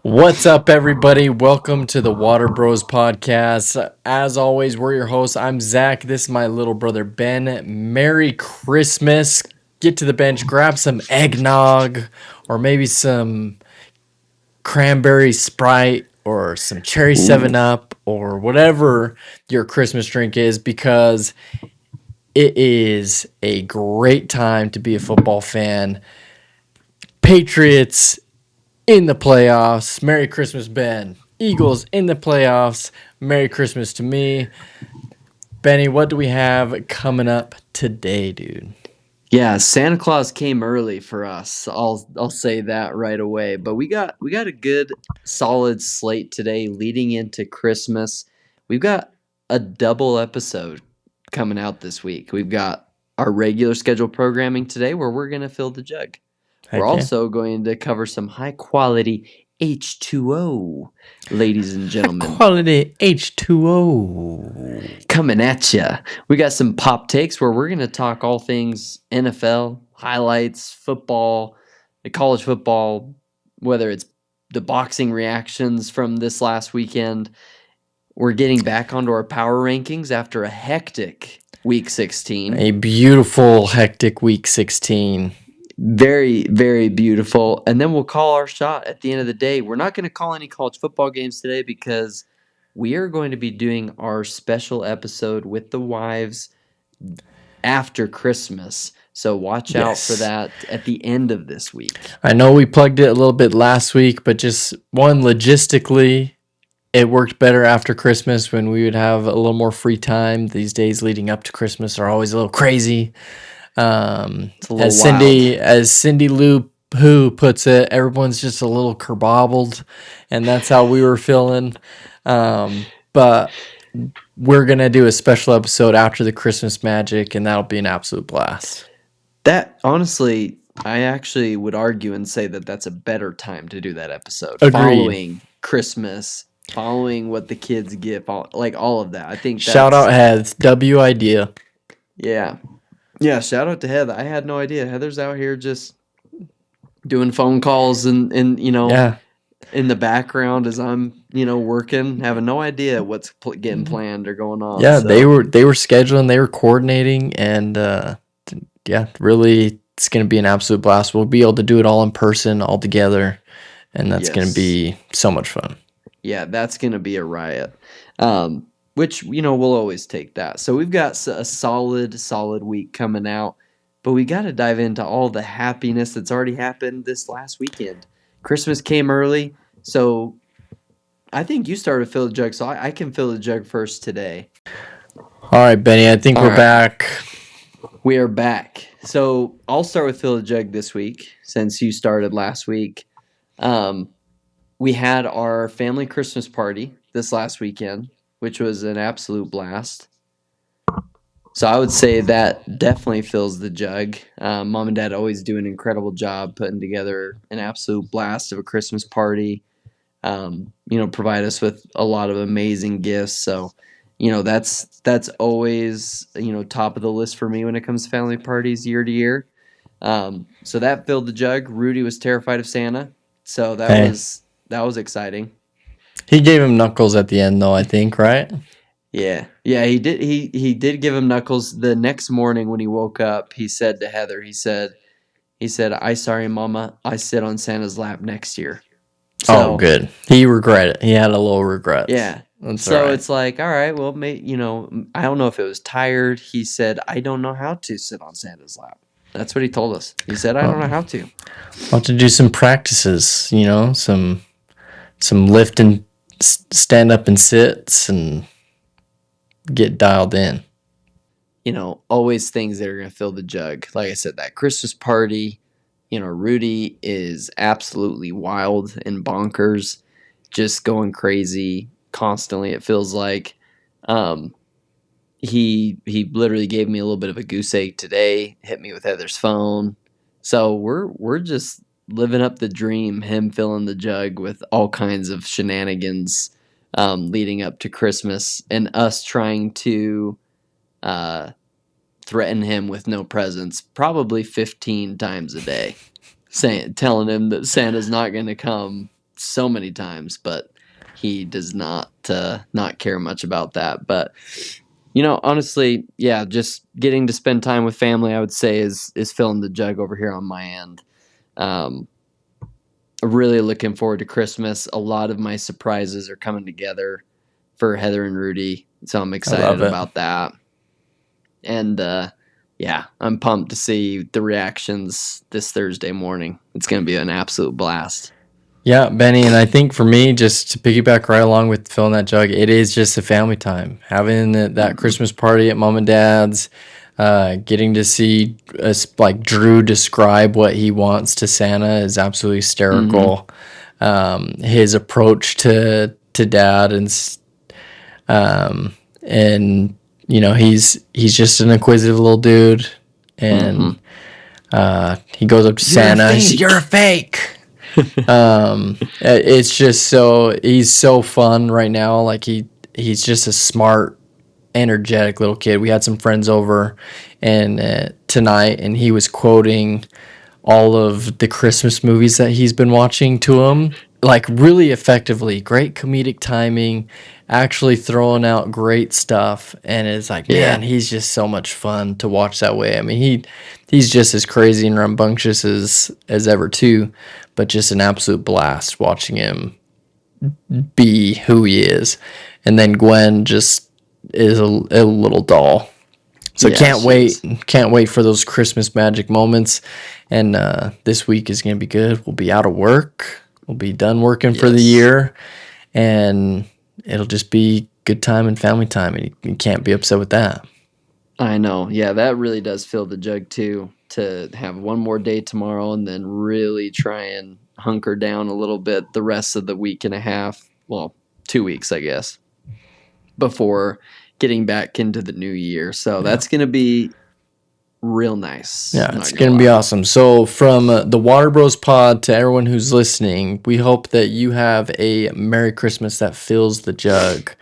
What's up, everybody? Welcome to the WaterBros podcast. As always, we're your hosts. I'm Zach. This is my little brother, Ben. Merry Christmas. Get to the bench, grab some eggnog, or maybe some cranberry Sprite, or some cherry Ooh. 7 Up, or whatever your Christmas drink is, because it is a great time to be a football fan. Patriots in the playoffs. Merry Christmas, Ben. Eagles in the playoffs. Merry Christmas to me. Benny, what do we have coming up today, dude? Yeah, Santa Claus came early for us. I'll say that right away. But we got a good solid slate today leading into Christmas. We've got a double episode coming out this week. We've got our regular scheduled programming today where we're going to fill the jug. We're Heck yeah. also going to cover some high quality H2O, ladies and gentlemen. Quality H2O. Coming at ya. We got some pop takes where we're going to talk all things NFL, highlights, football, the college football, whether it's the boxing reactions from this last weekend. We're getting back onto our power rankings after a hectic week 16. A beautiful, hectic week 16. Very, very beautiful. And then we'll call our shot at the end of the day. We're not going to call any college football games today because we are going to be doing our special episode with the wives after Christmas. So watch out for that at the end of this week. I know we plugged it a little bit last week, but just logistically, it worked better after Christmas when we would have a little more free time. These days leading up to Christmas are always a little crazy. As Cindy Lou Who puts it, everyone's just a little kerbobbled, and that's how we were feeling. But we're gonna do a special episode after the Christmas magic, and that'll be an absolute blast. That honestly, I actually would argue and say that that's a better time to do that episode. Agreed. Following Christmas, following what the kids get, like all of that. I think that's, shout out Heath, W idea. Yeah. Yeah, shout out to Heather. I had no idea. Heather's out here just doing phone calls and Yeah. in the background as I'm, working, having no idea what's getting planned or going on. Yeah, so. they were scheduling, they were coordinating, and yeah, really, it's gonna be an absolute blast. We'll be able to do it all in person, all together, and that's gonna be so much fun. Yeah, that's gonna be a riot. Which we'll always take that. So we've got a solid week coming out, but we got to dive into all the happiness that's already happened this last weekend. Christmas came early, so I think you started to fill the jug, so I can fill the jug first today. All right, Benny, I think we're back. We are back. So I'll start with fill the jug this week since you started last week. We had our family Christmas party this last weekend, which was an absolute blast. So I would say that definitely fills the jug. Mom and Dad always do an incredible job putting together an absolute blast of a Christmas party. Provide us with a lot of amazing gifts. So, that's always, top of the list for me when it comes to family parties year to year. So that filled the jug. Rudy was terrified of Santa. So that was exciting. He gave him knuckles at the end, though, I think, right? Yeah, he did. He did give him knuckles. The next morning when he woke up, he said to Heather, he said, "I sorry, Mama, I sit on Santa's lap next year." So, good. He regretted it. He had a little regret. Yeah. It's like, all right, well, I don't know if it was tired. He said, "I don't know how to sit on Santa's lap." That's what he told us. He said, "I don't know how to." I'll have to do some practices. Some lift and stand up and sits and get dialed in. Always things that are going to fill the jug. Like I said, that Christmas party, Rudy is absolutely wild and bonkers, just going crazy constantly. It feels like he literally gave me a little bit of a goose egg today, hit me with Heather's phone. So we're just living up the dream, him filling the jug with all kinds of shenanigans leading up to Christmas, and us trying to threaten him with no presents probably 15 times a day, telling him that Santa's not going to come so many times, but he does not care much about that. But honestly, yeah, just getting to spend time with family, I would say, is filling the jug over here on my end. Um, really looking forward to Christmas. A lot of my surprises are coming together for Heather and Rudy, so I'm I love excited it. about that. And yeah, I'm pumped to see the reactions this Thursday morning. It's going to be an absolute blast. Yeah, Benny, and I think for me, just to piggyback right along with filling that jug, it is just a family time. Having that Mm-hmm. Christmas party at mom and dad's, getting to see us like Drew describe what he wants to Santa is absolutely Mm-hmm. hysterical. His approach to dad and he's just an inquisitive little dude, Mm-hmm. and he goes up to You're a Santa. He says, "You're fake. a fake." It's just he's so fun right now. Like he's just a smart, energetic little kid. We had some friends over and tonight, and he was quoting all of the Christmas movies that he's been watching to him, like really effectively. Great comedic timing, actually throwing out great stuff, and it's like, man, Yeah. he's just so much fun to watch that way. I mean, he's just as crazy and rambunctious as ever too, but just an absolute blast watching him be who he is. And then Gwen just is a little doll. So Yeah, she is. can't wait for those Christmas magic moments. And this week is going to be good. We'll be out of work. We'll be done working for the Yes. year, and it'll just be good time and family time. And you can't be upset with that. I know. Yeah, that really does fill the jug too, to have one more day tomorrow and then really try and hunker down a little bit the rest of the week and a half. Well, 2 weeks, I guess, before getting back into the new year. So Yeah. that's going to be real nice. Yeah, I'm it's not going to going to be lie. awesome. So, from the WaterBros pod to everyone who's listening, we hope that you have a Merry Christmas that fills the jug,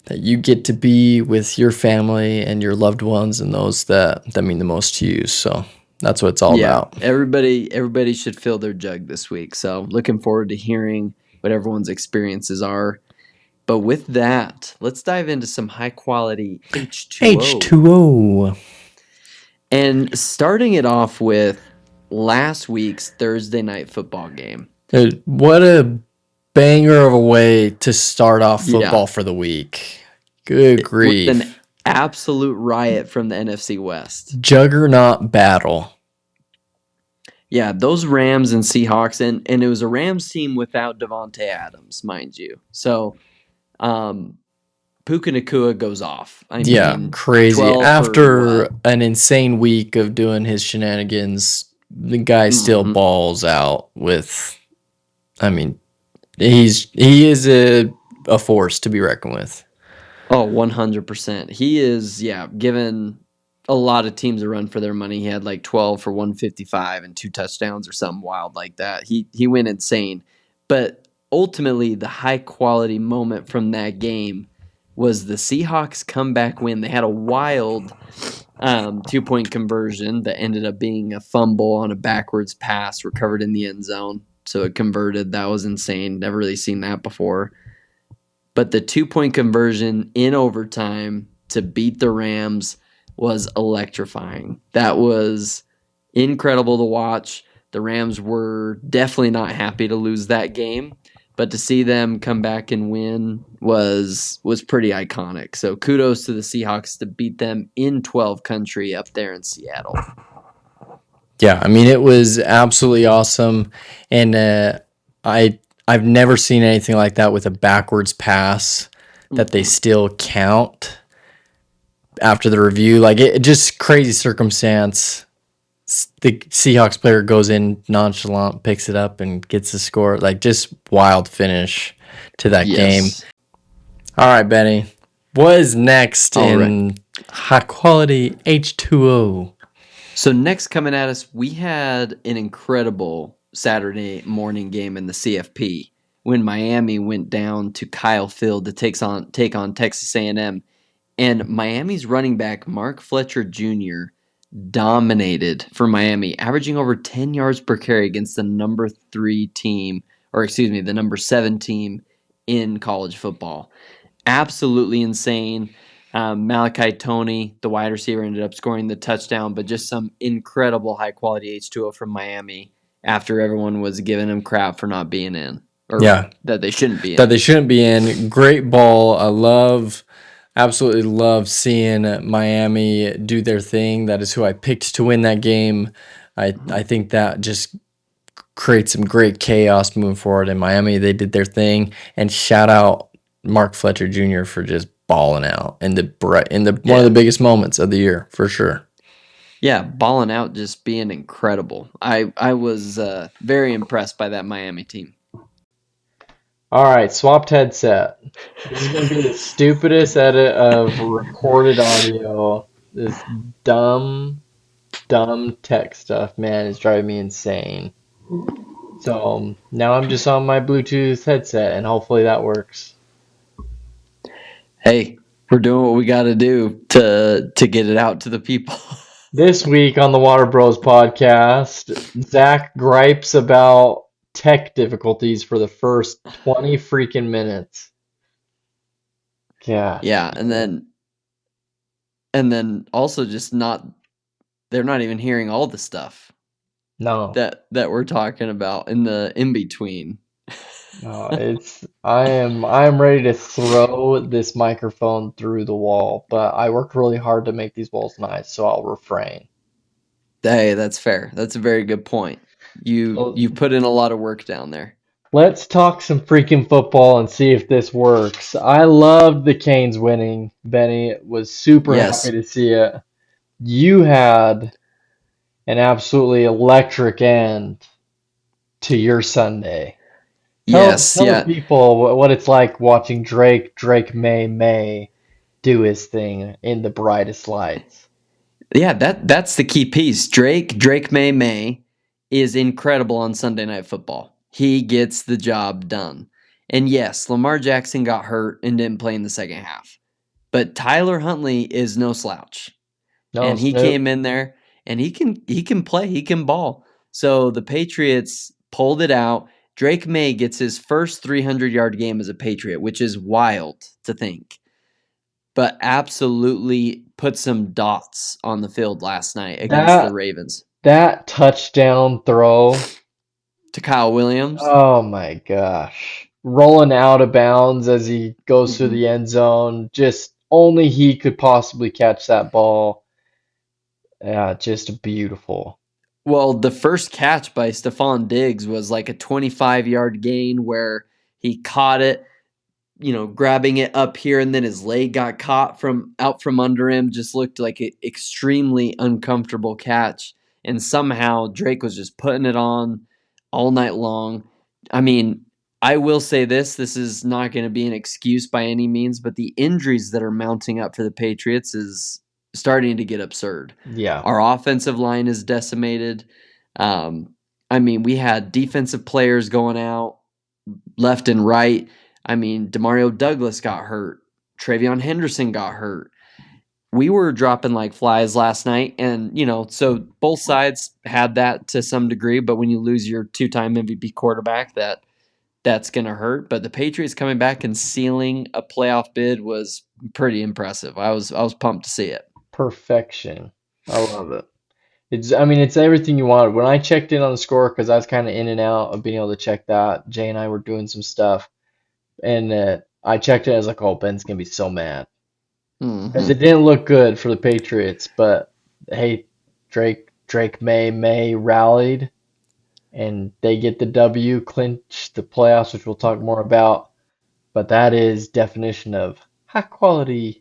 that you get to be with your family and your loved ones and those that mean the most to you. So, that's what it's all Yeah, about. everybody should fill their jug this week. So looking forward to hearing what everyone's experiences are. But with that, let's dive into some high quality H2O. H2O. And starting it off with last week's Thursday night football game. What a banger of a way to start off Yeah, football for the week. Good with an grief. absolute riot from the NFC West. Juggernaut battle. Yeah, those Rams and Seahawks, and it was a Rams team without Devontae Adams, mind you. So Puka Nakua goes off. I Yeah, mean, crazy. 12 for After what? an insane week of doing his shenanigans, the guy still Mm-hmm. balls out with, I mean, he is a force to be reckoned with. Oh, 100%. He is, yeah, given a lot of teams a run for their money. He had like 12 for 155 and 2 touchdowns or something wild like that. He went insane. But ultimately, the high quality moment from that game was the Seahawks comeback win. They had a wild 2-point conversion that ended up being a fumble on a backwards pass recovered in the end zone. So it converted. That was insane. Never really seen that before. But the 2-point conversion in overtime to beat the Rams was electrifying. That was incredible to watch. The Rams were definitely not happy to lose that game, but to see them come back and win was pretty iconic. So kudos to the Seahawks to beat them in 12 country up there in Seattle. Yeah, I mean, it was absolutely awesome, and I've never seen anything like that with a backwards pass that they still count after the review. Like it just crazy circumstance. The Seahawks player goes in nonchalant, picks it up, and gets the score. Like just wild finish to that game. Yes. All right, Benny. What is next All right. in high quality H2O? So next coming at us, we had an incredible Saturday morning game in the CFP when Miami went down to Kyle Field to take on Texas A&M, and Miami's running back Mark Fletcher Jr. dominated for Miami, averaging over 10 yards per carry against the number 3 team or excuse me, the number 7 team in college football. Absolutely insane. Malachi Tony, the wide receiver, ended up scoring the touchdown, but just some incredible high quality H2O from Miami after everyone was giving him crap for not being in, or Yeah, that they shouldn't be that in. they shouldn't be in. Great ball. Absolutely love seeing Miami do their thing. That is who I picked to win that game. I think that just creates some great chaos moving forward in Miami. They did their thing, and shout out Mark Fletcher Jr. for just balling out in the one of Yeah. the biggest moments of the year for sure. Yeah, balling out, just being incredible. I was very impressed by that Miami team. All right, swapped headset. This is gonna be the stupidest edit of recorded audio. This dumb tech stuff, man, is driving me insane. So now I'm just on my Bluetooth headset, and hopefully that works. Hey, we're doing what we got to do to get it out to the people. This week on the WaterBros podcast, Zach gripes about tech difficulties for the first 20 freaking minutes. God. Yeah, and then also just not they're not even hearing all the stuff No. that we're talking about in the in between. No, I am ready to throw this microphone through the wall, but I worked really hard to make these walls nice, so I'll refrain. Hey, that's fair. That's a very good point. You So put in a lot of work down there. let's talk some freaking football and see if this works. I loved the Canes winning. Benny was super happy Yes. to see it. You had an absolutely electric end to your Sunday. Tell Yes, tell the yeah. people what it's like watching Drake May do his thing in the brightest lights. Yeah, that's the key piece. Drake May is incredible on Sunday Night Football. He gets the job done. And yes, Lamar Jackson got hurt and didn't play in the second half. But Tyler Huntley is no slouch. No, And he Snoop. came in there and he can play, he can ball. So the Patriots pulled it out. Drake May gets his first 300-yard game as a Patriot, which is wild to think, but absolutely put some dots on the field last night against the That Ravens. that touchdown throw. To Kyle Williams. Oh my gosh. Rolling out of bounds as he goes through Mhm. the end zone. Just only he could possibly catch that ball. Yeah, just beautiful. Well, the first catch by Stephon Diggs was like a 25-yard gain where he caught it, grabbing it up here, and then his leg got caught from out from under him. Just looked like an extremely uncomfortable catch. And somehow Drake was just putting it on all night long. I mean, I will say this is not going to be an excuse by any means, but the injuries that are mounting up for the Patriots is starting to get absurd. Yeah. Our offensive line is decimated. Um, I mean, we had defensive players going out left and right. I mean, Demario Douglas got hurt. Travion Henderson got hurt. We were dropping like flies last night. And, so both sides had that to some degree. But when you lose your two-time MVP quarterback, that's going to hurt. But the Patriots coming back and sealing a playoff bid was pretty impressive. I was pumped to see it. Perfection. I love it. I mean, it's everything you wanted. When I checked in on the score, because I was kind of in and out of being able to check that, Jay and I were doing some stuff, and I checked it. I was like, "Oh, Ben's gonna be so mad," because Hmm. it didn't look good for the Patriots. But hey, Drake May rallied, and they get the W, clinch the playoffs, which we'll talk more about. But that is definition of high quality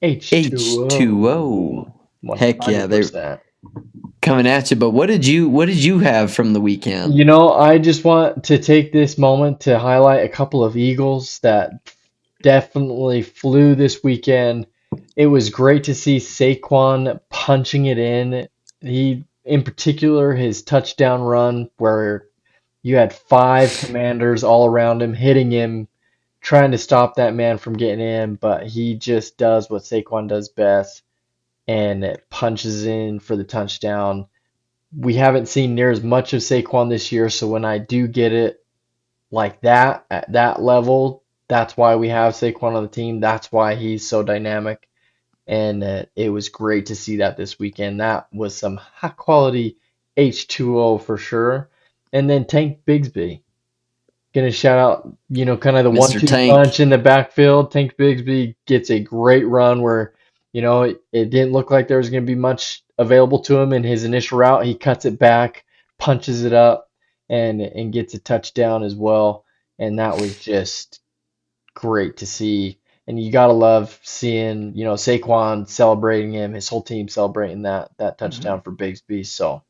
H2O, H2O. Heck yeah, they're 100%. coming at you. But what did you have from the weekend? I just want to take this moment to highlight a couple of Eagles that definitely flew this weekend. It was great to see Saquon punching it in. In particular, his touchdown run where you had five commanders all around him, hitting him, trying to stop that man from getting in, but he just does what Saquon does best and it punches in for the touchdown. We haven't seen near as much of Saquon this year, so when I do get it, like that at that level. That's why we have Saquon on the team. That's why he's so dynamic. And it was great to see that this weekend. That was some high quality H2O for sure. And then Tank Bigsby. Gonna shout out, kind of the Mr. 1-2 punch Tank. in the backfield. Tank Bigsby gets a great run where, it didn't look like there was gonna be much available to him in his initial route. He cuts it back, punches it up, and gets a touchdown as well. And that was just great to see. And you gotta love seeing, Saquon celebrating him, his whole team celebrating that touchdown Mhm. for Bigsby. So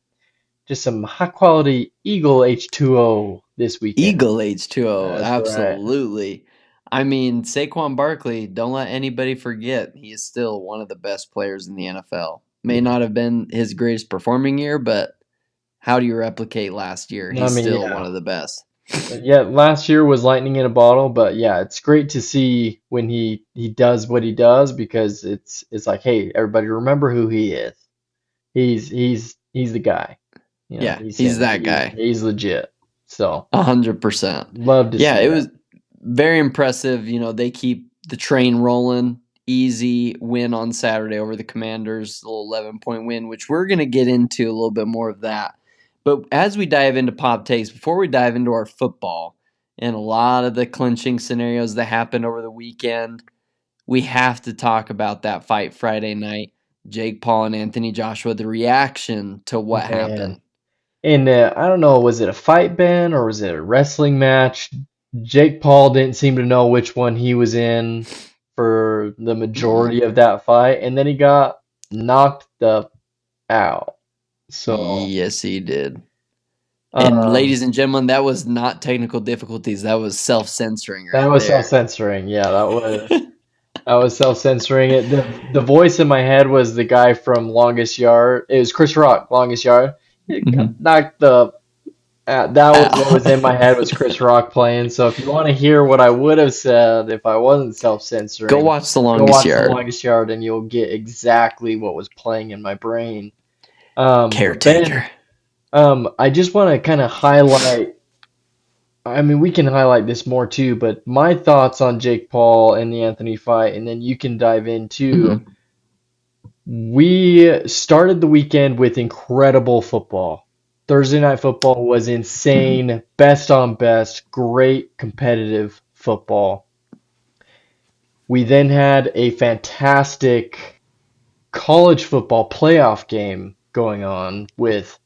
just some high quality Eagle H2O this weekend. Eagle H2O, That's right. absolutely. I mean, Saquon Barkley, don't let anybody forget, he is still one of the best players in the NFL. May Yeah. not have been his greatest performing year, but how do you replicate last year? I He's mean, still one yeah. of the best. Yeah, last year was lightning in a bottle, but yeah, it's great to see when he does what he does because it's like, hey, everybody remember who he is. He's the guy. Yeah, He's he's him. that He's guy. he's legit. So 100%. love to Yeah, see it that. was very impressive. They keep the train rolling. Easy win on Saturday over the Commanders, a little 11-point win, which we're going to get into a little bit more of that. But as we dive into pop takes, before we dive into our football and a lot of the clinching scenarios that happened over the weekend, we have to talk about that fight Friday night. Jake Paul and Anthony Joshua, the reaction to what Man. happened. And I don't know, was it a fight ban or was it a wrestling match? Jake Paul didn't seem to know which one he was in for the Mhm. majority of that fight, and then he got knocked the out. So, Yes, he did. And um, ladies and gentlemen, that was not technical difficulties. That was self-censoring that right was there. self-censoring. Yeah, that was self-censoring. It the voice in my head was the guy from Longest Yard. It was Chris Rock, Longest Yard. It got Mhm. knocked the that was what was in my head was Ow. Chris Rock playing. So if you want to hear what I would have said if I wasn't Go self-censoring, watch The go Longest watch The Yard. Longest Yard and you'll get exactly what was playing in my brain. But Ben, Caretaker. I just want to kind of highlight. I mean, we can highlight this more too, but my thoughts on Jake Paul and the Anthony fight, and then you can dive into. Mhm. We started the weekend with incredible football. Thursday night football was Mhm. insane, best on best, great competitive football. We then had a fantastic college football playoff game going on with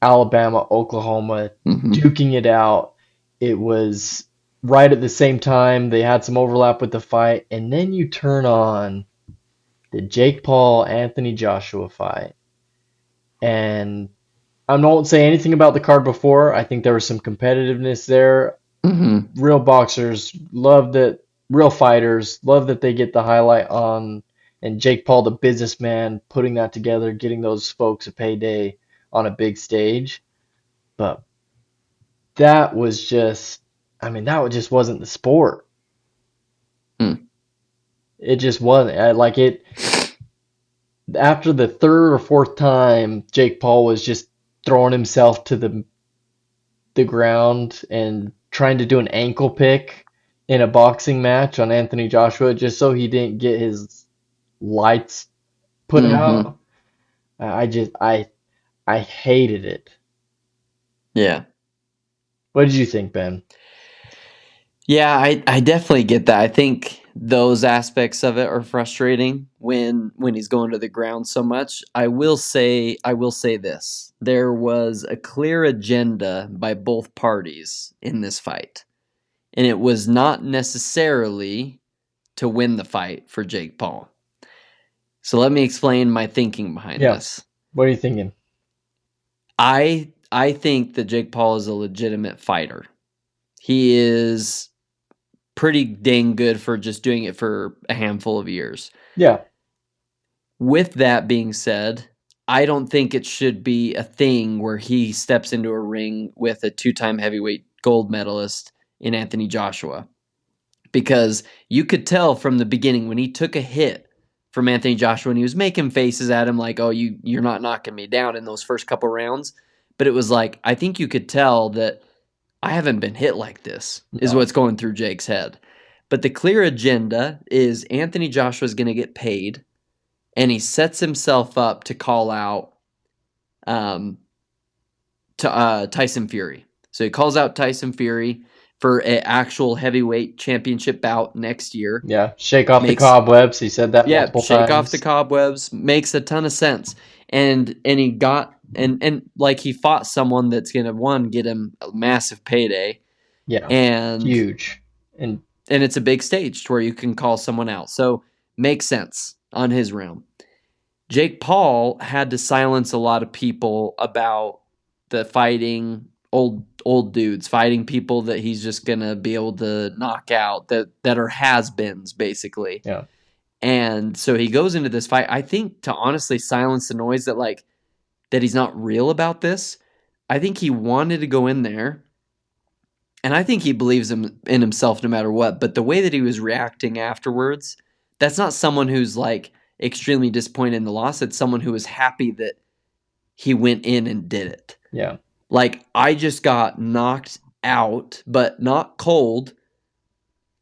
Alabama, Oklahoma Mhm. duking it out. It was right at the same time. They had some overlap with the fight. And then you turn on the Jake Paul, Anthony Joshua fight. And I won't say anything about the card before. I think there was some competitiveness there. Mhm. Real boxers love that, real fighters love that they get the highlight on, and Jake Paul, the businessman, putting that together, getting those folks a payday on a big stage. But that was just, I mean, just wasn't the sport. Mm. It just wasn't. Like it, after the third or fourth time, Jake Paul was just throwing himself to the ground and trying to do an ankle pick in a boxing match on Anthony Joshua just so he didn't get his lights put Mhm. out. I hated it. Yeah. What did you think, Ben? Yeah, I definitely get that. I think those aspects of it are frustrating when he's going to the ground so much. I will say this. There was a clear agenda by both parties in this fight. And it was not necessarily to win the fight for Jake Paul. So let me explain my thinking behind Yeah. this. What are you thinking? I think that Jake Paul is a legitimate fighter. He is pretty dang good for just doing it for a handful of years. Yeah. With that being said, I don't think it should be a thing where he steps into a ring with a two-time heavyweight gold medalist in Anthony Joshua. Because you could tell from the beginning when he took a hit from Anthony Joshua and he was making faces at him like, "Oh, you're not knocking me down" in those first couple rounds, but it was like I think you could tell that I haven't been hit like this, is No. what's going through Jake's head. But the clear agenda is Anthony Joshua's going to get paid, and he sets himself up to call out um, to Tyson Fury. So he calls out Tyson Fury for an actual heavyweight championship bout next year. Yeah. Shake off the Makes cobwebs. He said that Yeah, multiple shake off the times. cobwebs. Makes a ton of sense. And he got and like he fought someone that's gonna one get him a massive payday, Yeah. and Huge. And and it's a big stage to where you can call someone out. So makes sense on his realm. Jake Paul had to silence a lot of people about the fighting old dudes, fighting people that he's just gonna be able to knock out that are has-beens basically. yeah. And so he goes into this fight, I think, to honestly silence the noise that he's not real about this. I think he wanted to go in there, and I think he believes in himself no matter what. But the way that he was reacting afterwards, that's not someone who's like extremely disappointed in the loss. It's someone who was happy that he went in and did it. Yeah. Like, I just got knocked out, but not cold,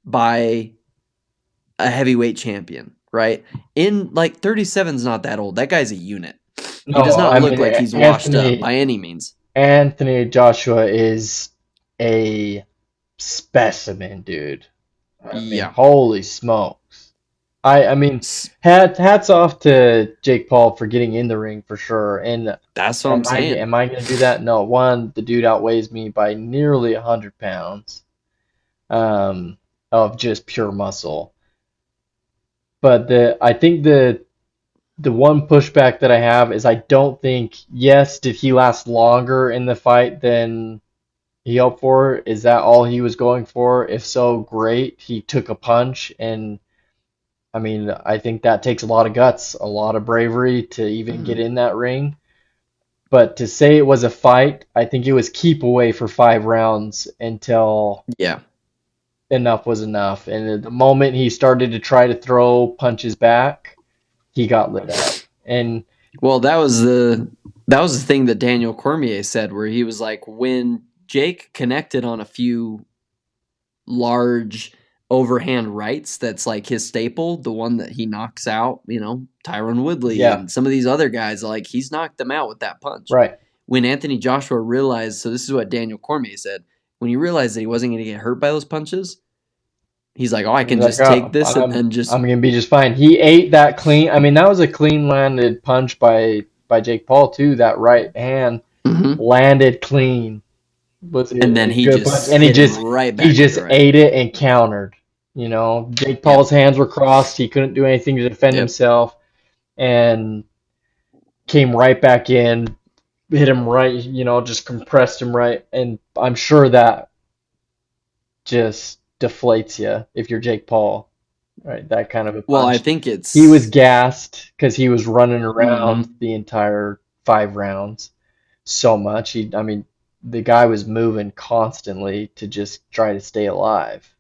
by a heavyweight champion, right? In like 37's not that old. That guy's a unit. He does No, not I look mean like he's washed up by any means. Anthony Joshua is a specimen, dude. I mean, Yeah. holy smokes. I mean, hats off to Jake Paul for getting in the ring for sure. And That's what I'm saying. am I gonna do that? No. One, the dude outweighs me by nearly 100 pounds, of just pure muscle. But I think the one pushback that I have is I don't think, yes, did he last longer in the fight than he hoped for? Is that all he was going for? If so, great. He took a punch, and I mean, I think that takes a lot of guts, a lot of bravery to even get Mhm. in that ring. But to say it was a fight, I think it was keep away for 5 rounds until Yeah. enough was enough. And the moment he started to try to throw punches back, he got lit up. And Well, that was the thing that Daniel Cormier said, where he was like, when Jake connected on a few large overhand rights, that's like his staple, the one that he knocks out, Tyron Woodley yeah, and some of these other guys, like he's knocked them out with that punch. right. When Anthony Joshua realized, so this is what Daniel Cormier said, when he realized that he wasn't going to get hurt by those punches, he's like, oh, I He's can like, just take oh, this and then I'm just, gonna be just fine. He ate that clean. I mean, that was a clean landed punch by Jake Paul too. That right hand Mhm. landed clean. Was And then a he good punch, just and hit him right he back with just the right. ate it and countered. Jake Yep. Paul's hands were crossed. He couldn't do anything to defend Yep. himself, and came right back in, hit him right. Just compressed him right. And I'm sure that just deflates you if you're Jake Paul, right? That kind of a Well, I punch. think He was it's, gassed because he was running around mhm. the entire 5 rounds so much. I mean, the guy was moving constantly to just try to stay alive.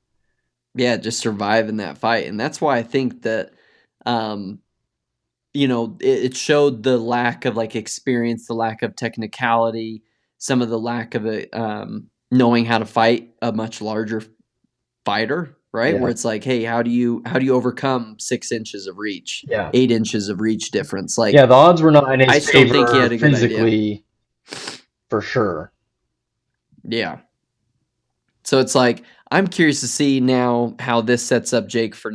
Yeah, just survive in that fight. And that's why I think that, um, it showed the lack of like experience, the lack of technicality, some of the lack of it, knowing how to fight a much larger fighter, right? Where Yeah, it's like, hey, how do you overcome 6 inches of reach, yeah, 8 inches of reach difference? yeah. Like, The odds were not in I his still think he had favor a good idea. physically, for sure. Yeah. So it's like I'm curious to see now how this sets up Jake for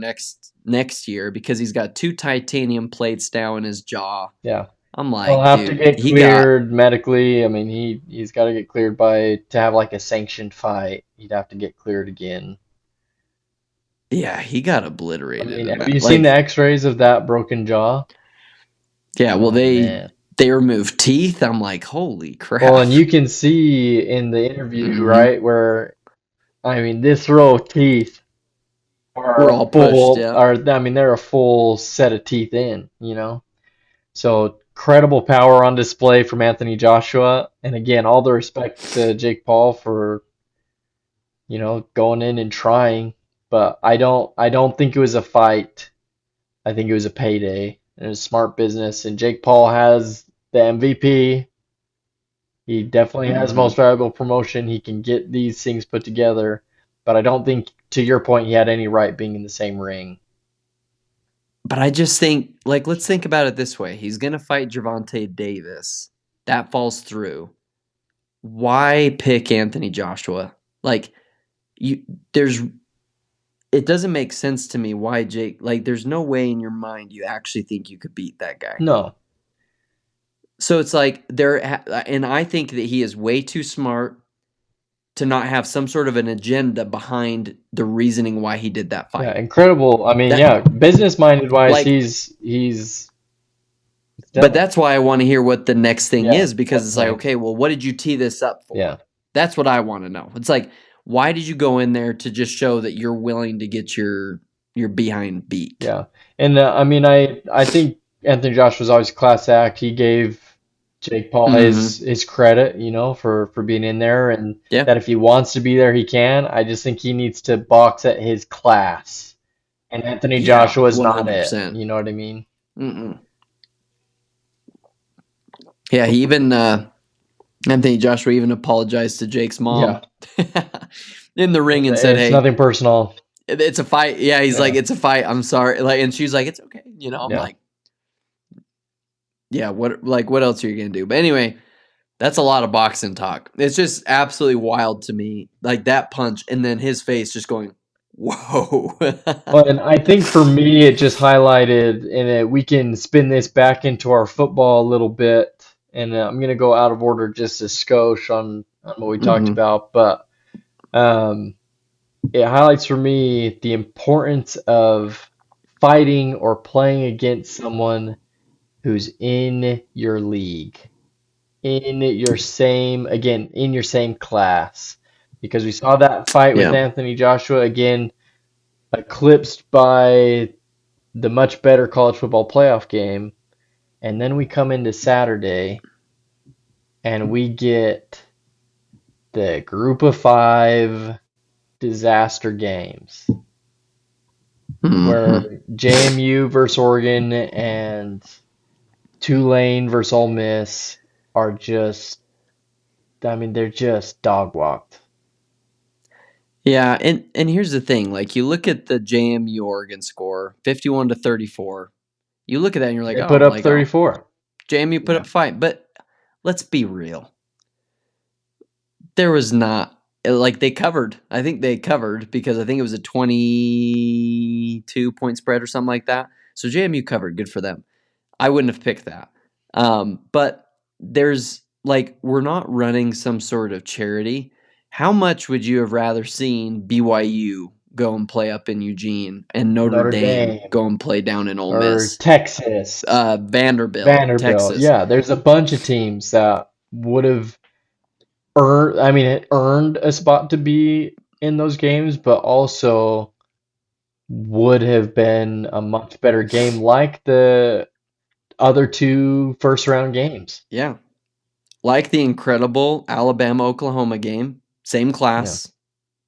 next year, because he's got two titanium plates now in his jaw. Yeah. I'm He'll like, have to dude, get he got cleared medically. I mean, he's got to get cleared to have like a sanctioned fight. He'd have to get cleared again. yeah, he got I obliterated. mean, have you seen the Like, X-rays of that broken jaw? yeah, well Oh they man. they removed teeth. I'm like, holy Well, crap. and you can see in the interview, Hmm. right, where I mean, this row of teeth We're are all pushed, full, yeah. or I mean, they're a full set of teeth in. So credible power on display from Anthony Joshua, and again, all the respect to Jake Paul for going in and trying, but I don't think it was a fight. I think it was a payday and it was smart business. And Jake Paul has the MVP. He definitely has Hmm. most valuable promotion. He can get these things put together, but I don't think, to your point, he had any right being in the same ring. But I just think, like, let's think about it this way. He's going to fight Gervonta Davis. That falls through. Why pick Anthony Joshua? Like, you, there's, it doesn't make sense to me why Jake, like, there's no way in your mind you actually think you could beat that guy. No, So it's like, and I think that he is way too smart to not have some sort of an agenda behind the reasoning why he did that yeah, fight. incredible. I mean, That, yeah, business minded wise, like, he's but stellar. that's why I want to hear what the next thing Yeah, is, because what's it's like, next? okay, well, what did you tee this up Yeah, for? That's what I want to know. It's like, why did you go in there to just show that you're willing to get your behind beat? yeah. And I mean, I think Anthony Josh was always a class act. He gave Jake Paul Mm-hmm. his credit, for being in there, and Yeah. that if he wants to be there, he can. I just think he needs to box at his class. And Anthony Yeah. Joshua is not it. 100%. You know what I mean? Mm-mm. Yeah. He even Anthony Joshua even apologized to Jake's Yeah. mom in the ring and said, It's "Hey, nothing personal. it's a fight." Yeah. He's like, Yeah. "It's a fight. I'm sorry." Like, and she's like, "It's okay." I'm Yeah. like, "Yeah. What else are you gonna do?" But anyway. That's a lot of boxing talk. It's just absolutely wild to me. Like that punch and then his face just going, whoa. Well, and I think for me, it just highlighted, and we can spin this back into our football a little bit. And I'm going to go out of order just a skosh on what we talked Hmm. about, but um, it highlights for me the importance of fighting or playing against someone who's in your league, in your same class. Because we saw that fight with Yeah. Anthony Joshua again, eclipsed by the much better college football playoff game. And then we come into Saturday and we get the group of five disaster games Hmm. where JMU versus Oregon and Tulane versus Ole Miss are just, I mean, they're just dog walked. Yeah. And here's the thing. Like you look at the JMU Oregon score, 51-34. You look at that and you're They put up 34. JMU put Yeah. up a fight. But let's be real. There was not like they covered. I think they covered because I think it was a 22-point spread or something like that. So JMU covered. Good for them. I wouldn't have picked that. But there's like we're not running some sort of charity. How much would you have rather seen BYU go and play up in Eugene and Notre Notre Dame Dame go and play down in Ole or Miss? Texas, Vanderbilt, Vanderbilt. Texas. Yeah, there's a bunch of teams that would have earned, I mean, it earned a spot to be in those games, but also would have been a much better game like the other two first round games. Yeah. Like the incredible Alabama Oklahoma game, same Yeah. class,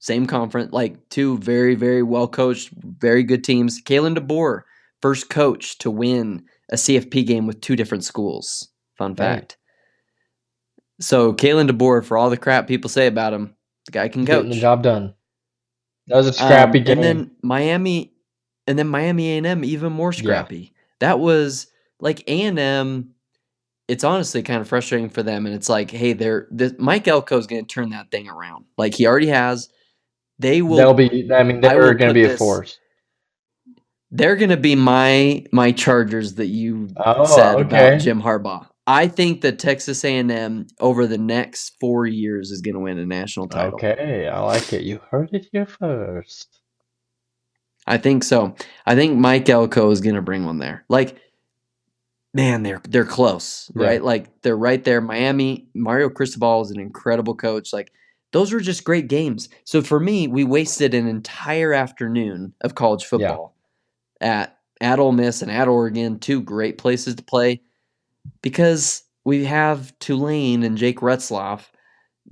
same conference, like two very, very well coached, very good teams. Kalen DeBoer, first coach to win a CFP game with two different schools. Fun Hey, fact. So Kalen DeBoer, for all the crap people say about him, the guy can getting the coach. job done. That was a scrappy And game. then Miami, Miami A&M, even more Yeah. scrappy. That was like A&M. It's honestly kind of frustrating for them, and it's like, hey, Mike Elko is going to turn that thing around. Like he already has. They They'll will. be, I mean, I they're will going to put be a this. force. They're going to be my Chargers that you Oh, said about okay. Jim Harbaugh. I think that Texas A&M over the next 4 years is going to win a national title. Okay. I like it. You heard it here first. I think so. I think Mike Elko is going to bring one there. Like, man, they're close, Yeah. right? Like they're right there. Miami, Mario Cristobal is an incredible coach. Like those were just great games. So for me, we wasted an entire afternoon of college Yeah. football at Ole Miss and at Oregon, two great places to play, because we have Tulane and Jake Retzloff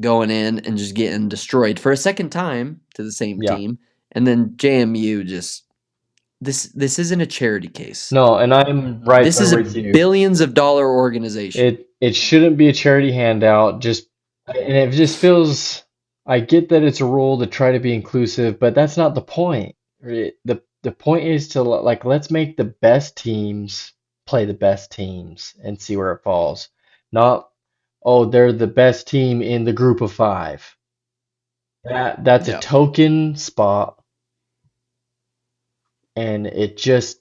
going in and just getting destroyed for a second time to the same Yeah. team, and then JMU just this isn't a charity case. No, and I'm right This there is a with you. billions of dollar organization. it shouldn't be a charity handout. And it just feels. I get that it's a rule to try to be inclusive, but that's not the point. Right? The point is to like let's make the best teams play the best teams and see where it falls. Not, oh, they're the best team in the group of five. That's a Yeah, token spot, and it just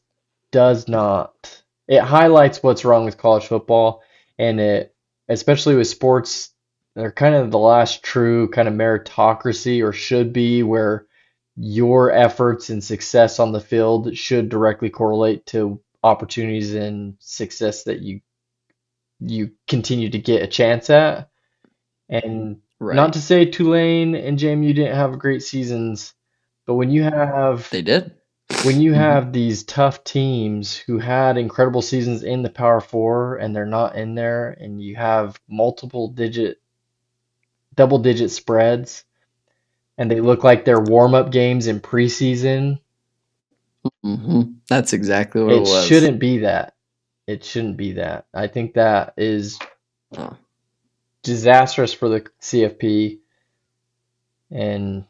does not. It highlights what's wrong with college football, and it, especially with sports, they're kind of the last true kind of meritocracy, or should be, where your efforts and success on the field should directly correlate to opportunities and success that you continue to get a chance at. And not right. to say Tulane and JMU didn't have great seasons, but They did. when you Hmm. have these tough teams who had incredible seasons in the Power Four and they're not in there, and you have double digit spreads, and they look like they're warm up games in preseason, Hmm. That's exactly what it it was. shouldn't be that. It shouldn't be that. I think that is Oh, disastrous for the CFP and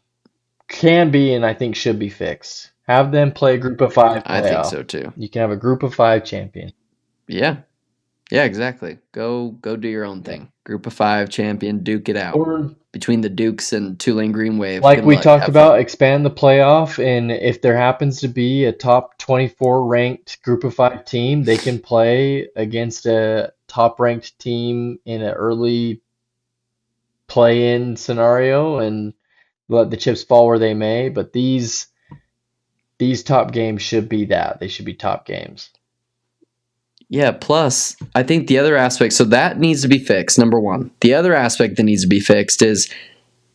can be, and I think should be fixed. Have them play group of five I think playoff. so too. You can have a group of five champion. Yeah. Yeah, exactly. Go do your own Yeah. thing. Group of five champion, duke it out. Or Between the Dukes and Tulane Green Wave. like Good we luck. talked Have about, fun. expand the playoff, and if there happens to be a top 24 ranked group of five team, they can play against a top ranked team in an early play in scenario and let the chips fall where they may. But these top games should be that. They should be top games. Yeah, plus I think the other aspect, so that needs to be fixed, number one. The other aspect that needs to be fixed is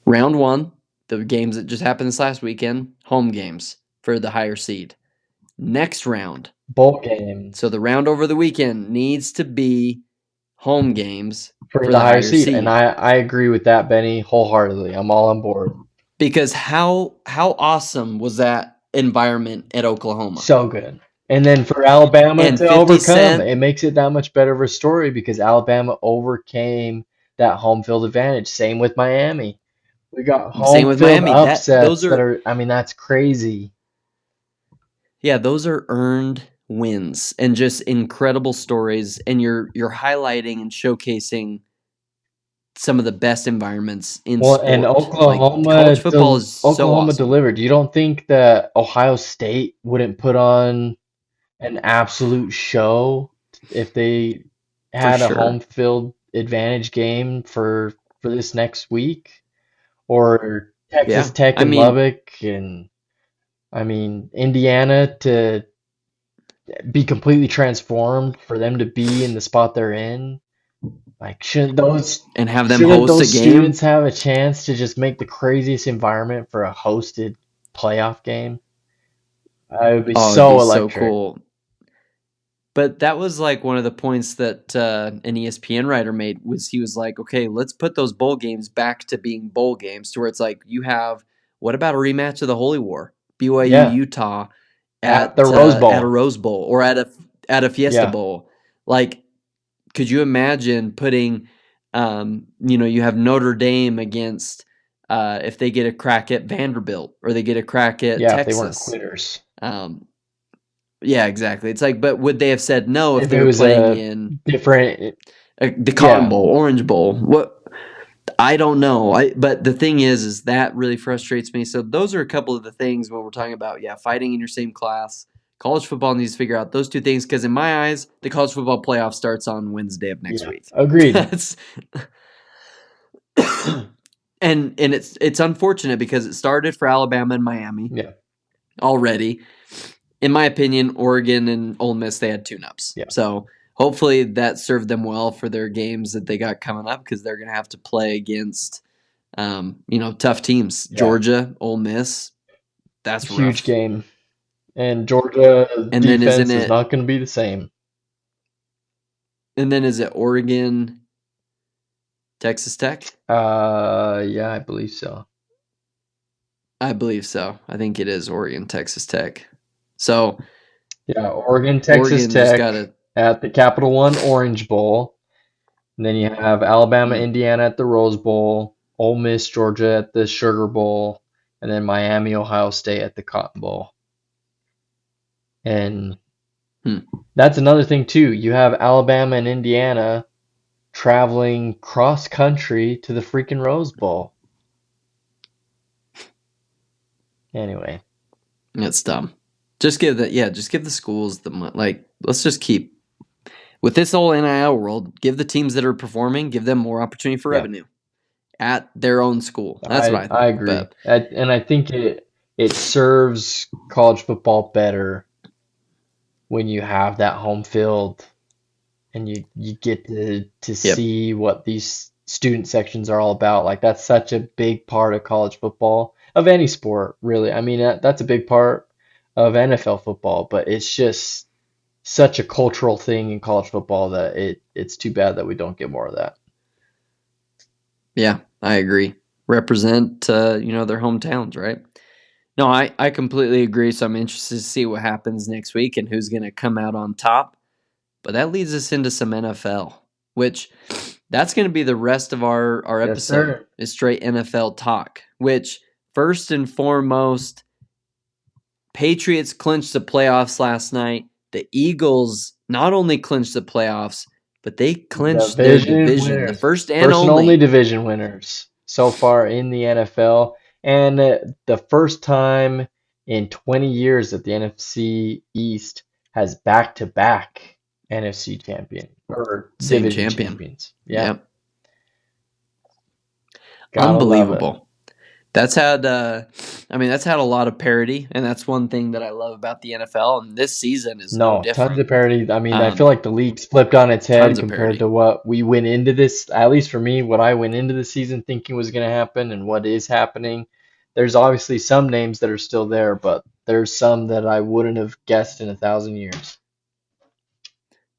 round one, the games that just happened this last weekend, home games for the higher seed. Next round, Bowl so games the round over the weekend needs to be home games for for the the higher higher seed. And seed. I agree with that, Benny, wholeheartedly. I'm all on board. Because how awesome was that environment at Oklahoma? So good. And then for Alabama And to 50 overcome, Cent, it makes it that much better of a story because Alabama overcame that home field advantage. Same with Miami. We got same home with field Miami. That those upsets that are are, I mean, that's crazy. Yeah, those are earned wins and just incredible stories, and you're highlighting and showcasing some of the best environments in Well, and sport. Like college football is so Oklahoma awesome. delivered. You don't think that Ohio State wouldn't put on an absolute show if they For had a home sure. field advantage game for this next week? Or Texas Yeah. Tech I and mean, Lubbock, and I mean Indiana to be completely transformed for them to be in the spot they're in. Like and have them shouldn't host a those game. students have a chance to just make the craziest environment for a hosted playoff game? I would be Oh, it'd so be so electric. cool. But that was like one of the points that an ESPN writer made was he was like, okay, let's put those bowl games back to being bowl games to where it's like you have what about a rematch of the Holy War, BYU Yeah, Utah at the Rose at a Bowl. Rose Bowl or at a Fiesta Yeah, Bowl? Like, could you imagine putting, you have Notre Dame against if they get a crack at Vanderbilt or they get a crack at yeah, if they weren't Texas? quitters. Um, yeah, exactly. It's like, but would they have said no if If they it were was playing a in different, the Cotton yeah, Bowl, Orange Bowl? What I don't know. But the thing is that really frustrates me. So those are a couple of the things when we're talking about fighting in your same class. College football needs to figure out those two things because in my eyes, the college football playoff starts on Wednesday of next yeah, week. agreed. That's and it's unfortunate because it started for Alabama and Miami Yeah, already. In my opinion, Oregon and Ole Miss, they had tune-ups. yeah, So hopefully that served them well for their games that they got coming up because they're going to have to play against, tough teams. yeah. Georgia, Ole Miss, that's Huge rough. game. And Georgia And then isn't defense is it? not going to be the same. And then is it Oregon, Texas Tech? Yeah, I believe so. I believe so. I think it is Oregon, Texas Tech. So Yeah, Oregon, Texas Oregon just got Tech to. at the Capital One Orange Bowl. And then you have Alabama, Mm. Indiana at the Rose Bowl, Ole Miss, Georgia at the Sugar Bowl, and then Miami, Ohio State at the Cotton Bowl. And Hmm. that's another thing too. You have Alabama and Indiana traveling cross country to the freaking Rose Bowl. Anyway, It's dumb. Just give the schools the money. Like, let's just keep with this whole NIL world. Give the teams that are performing, give them more opportunity for yeah, revenue at their own school. That's what I I I think. agree. But And I think it serves college football better when you have that home field and you get to yep, see what these student sections are all about. Like that's such a big part of college football, of any sport, really. I mean, that's a big part of NFL football, but it's just such a cultural thing in college football that it's too bad that we don't get more of that. yeah, I agree. Represent their hometowns, right? No, I completely agree. So I'm interested to see what happens next week and who's going to come out on top. But that leads us into some NFL, which that's going to be the rest of our Yes, episode sir. is straight NFL talk, which first and foremost, Patriots clinched the playoffs last night. The Eagles not only clinched the playoffs, but they clinched their Division division, the winners. first and First and only only. division winners so far in the NFL. And the first time in 20 years that the NFC East has back-to-back NFC champion or Same division champion. champions. Yeah, Yep. gotta love it. Unbelievable. That's had a lot of parity, and that's one thing that I love about the NFL, and this season is no No, tons different. of parity. I mean, I feel Um, like the league's flipped on its head Tons of compared parity. to what we went into this, at least for me, what I went into the season thinking was going to happen and what is happening. There's obviously some names that are still there, but there's some that I wouldn't have guessed in 1,000 years.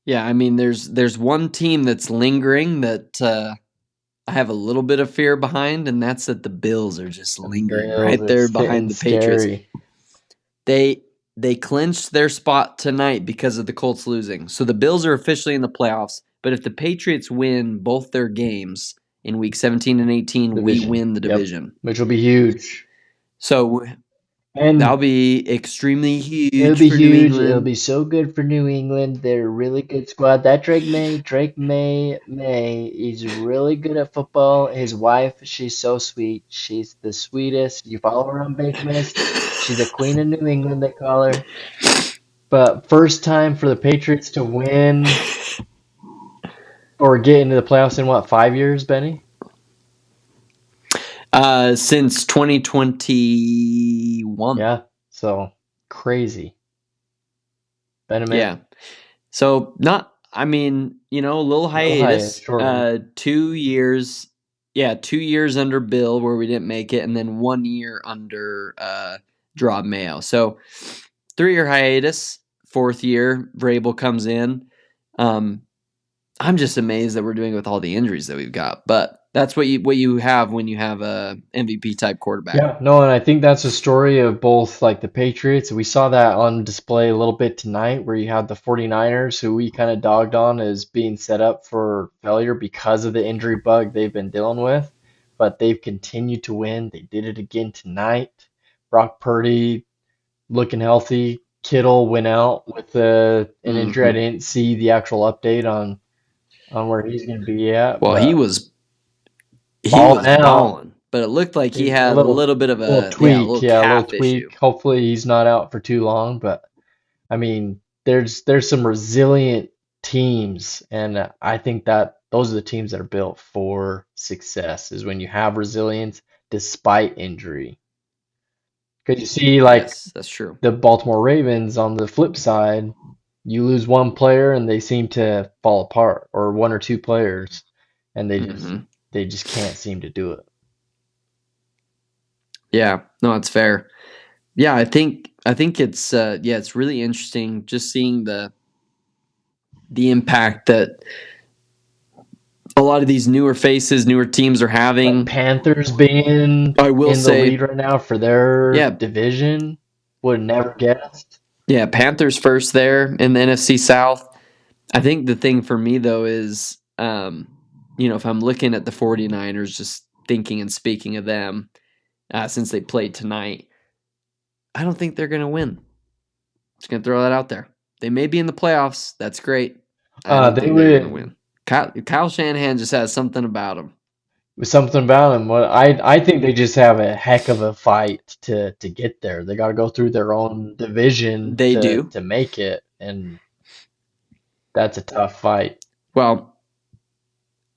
Yeah, I mean, there's one team that's lingering that I have a little bit of fear behind, and that's that the Bills are just The lingering Bills right are there sitting behind the Patriots. scary. They clinched their spot tonight because of the Colts losing. So the Bills are officially in the playoffs, but if the Patriots win both their games in week 17 and 18, we Division. win the Yep. division. Which will be huge. So that'll And be extremely it'll huge be for New huge. It'll England. be so good for New England. They're a really good squad. That Drake May is really good at football. His wife, she's so sweet. She's the sweetest. You follow her on Bakemas. She's a queen of New England, they call her. But first time for the Patriots to win or get into the playoffs in what, 5 years, Benny? Since 2021. Yeah. So crazy. Benjamin, Yeah. So not, a little a little high, hiatus. short one. 2 years. Yeah, 2 years under Bill where we didn't make it, and then 1 year under Draw Mayo. So 3 year hiatus. Fourth year, Vrabel comes in. Um, I'm just amazed that we're doing it with all the injuries that we've got. But that's what you have when you have a MVP type quarterback. Yeah, no, and I think that's a story of both like the Patriots. We saw that on display a little bit tonight where you had the 49ers who we kind of dogged on as being set up for failure because of the injury bug they've been dealing with, but they've continued to win. They did it again tonight. Brock Purdy looking healthy. Kittle went out with an injury. I Hmm. didn't see the actual update on where he's going to be at, Well, he but was he balling was out. balling, but it looked like he A had a little bit of little a tweak, little yeah, a little calf issue. tweak. Hopefully he's not out for too long, but I mean, there's some resilient teams, and I think that those are the teams that are built for success is when you have resilience despite injury. Because you see, like Yes, that's true. the Baltimore Ravens on the flip side, you lose one player and they seem to fall apart, or one or two players, and Hmm. they just can't seem to do it. Yeah, no, it's fair. Yeah, I think it's really interesting just seeing the impact that a lot of these newer faces, newer teams are Like having. Panthers being I will in the say, lead right now for their yeah, division, would never guessed. yeah, Panthers first there in the NFC South. I think the thing for me though is if I'm looking at the 49ers, just thinking and speaking of them, since they played tonight, I don't think they're going to win. Just going to throw that out there. They may be in the playoffs. That's great. I don't They think they're going to would win. Kyle Shanahan just has something about him. something about them. Well, I think they just have a heck of a fight to get there. They got to go through their own division They to do. to make it, and that's a tough fight. Well,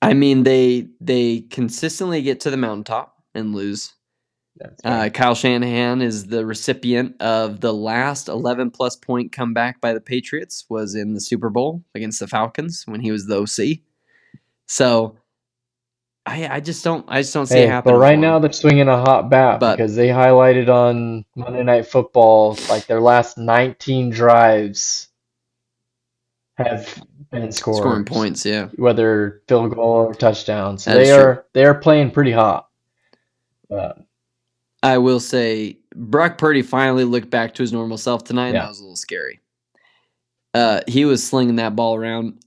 I mean, they consistently get to the mountaintop and lose. That's fair. Kyle Shanahan is the recipient of the last 11-plus point comeback by the Patriots was in the Super Bowl against the Falcons when he was the OC. So I just don't see it Hey, but happening right for now him. they're swinging a hot bat But because they highlighted on Monday Night Football like their last 19 drives have been scoring scores, points, yeah, whether field goal or touchdown. So that is they true. are playing pretty hot. But I will say Brock Purdy finally looked back to his normal self tonight, and that yeah, was a little scary. He was slinging that ball around.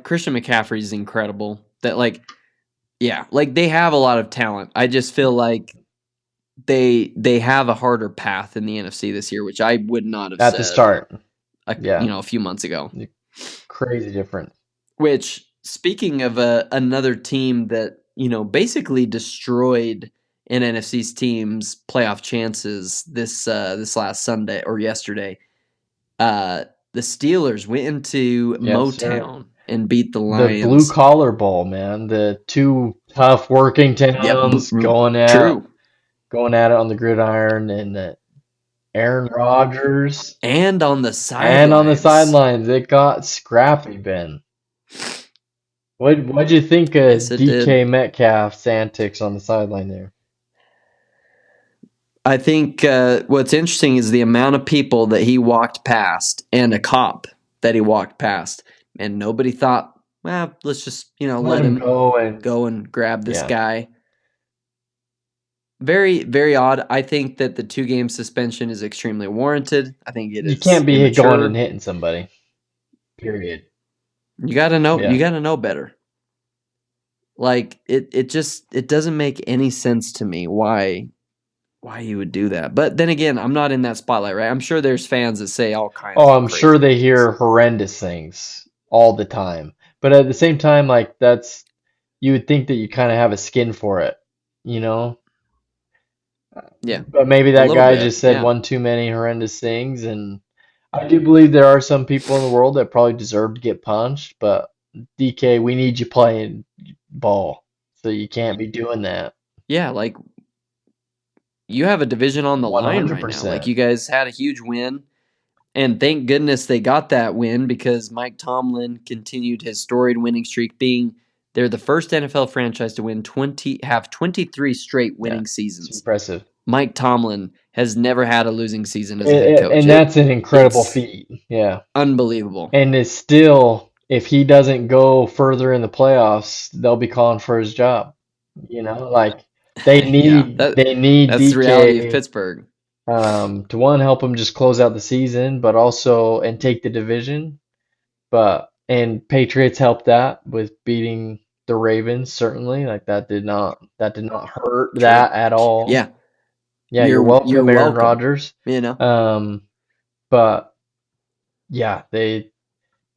Christian McCaffrey's incredible. They have a lot of talent. I just feel like they have a harder path in the NFC this year, which I would not have at the said start, yeah, a few months ago. crazy difference. Which, speaking of another team that basically destroyed an NFC's team's playoff chances this last Sunday or yesterday, the Steelers went into Yes, sir. Motown and beat the The blue Lions. collar bowl, man. The two tough working Yep, towns true. going at it on the gridiron, and Aaron Rodgers. And on the And on the sidelines, sidelines, it got scrappy, Ben. What'd you think yes, of it did. DK Metcalf's antics on the sideline there? I think what's interesting is the amount of people that he walked past and a cop that he walked past, and nobody thought, well, let's just Let let him him go and go and grab this yeah. guy. Very, very odd. I think that the 2-game suspension is extremely warranted. I think it You is can't be going and immature. hitting somebody. Period. You got to know. You Yeah. got to know better. It doesn't make any sense to me why you would do that. But then again, I'm not in that spotlight, right? I'm sure there's fans that say all kinds Oh, of I'm sure crazy they things. hear horrendous things all the time. But at the same time, like that's you would think that you kind of have a skin for it, you know? Yeah, But maybe a that little guy bit. just said Yeah. one too many horrendous things, and I do believe there are some people in the world that probably deserve to get punched, but DK, we need you playing ball, so you can't be doing that. Yeah, you have a division on the line right now. 100%. You guys had a huge win, and thank goodness they got that win because Mike Tomlin continued his storied winning streak, being they're the first NFL franchise to have 23 straight Yeah, winning it's seasons. impressive. Mike Tomlin has never had a losing season as a head coach. And that's an incredible It's feat. Yeah. unbelievable. And it's still, if he doesn't go further in the playoffs, they'll be calling for his job. Like Yeah, they need that's the reality of DK Pittsburgh. to one help him just close out the season, but also and take the division. But and Patriots helped that with beating the Ravens, certainly. Like that did not hurt True. that at all. Yeah, Yeah, you're you're welcome, Aaron welcome. Rodgers. You know. Um, but yeah,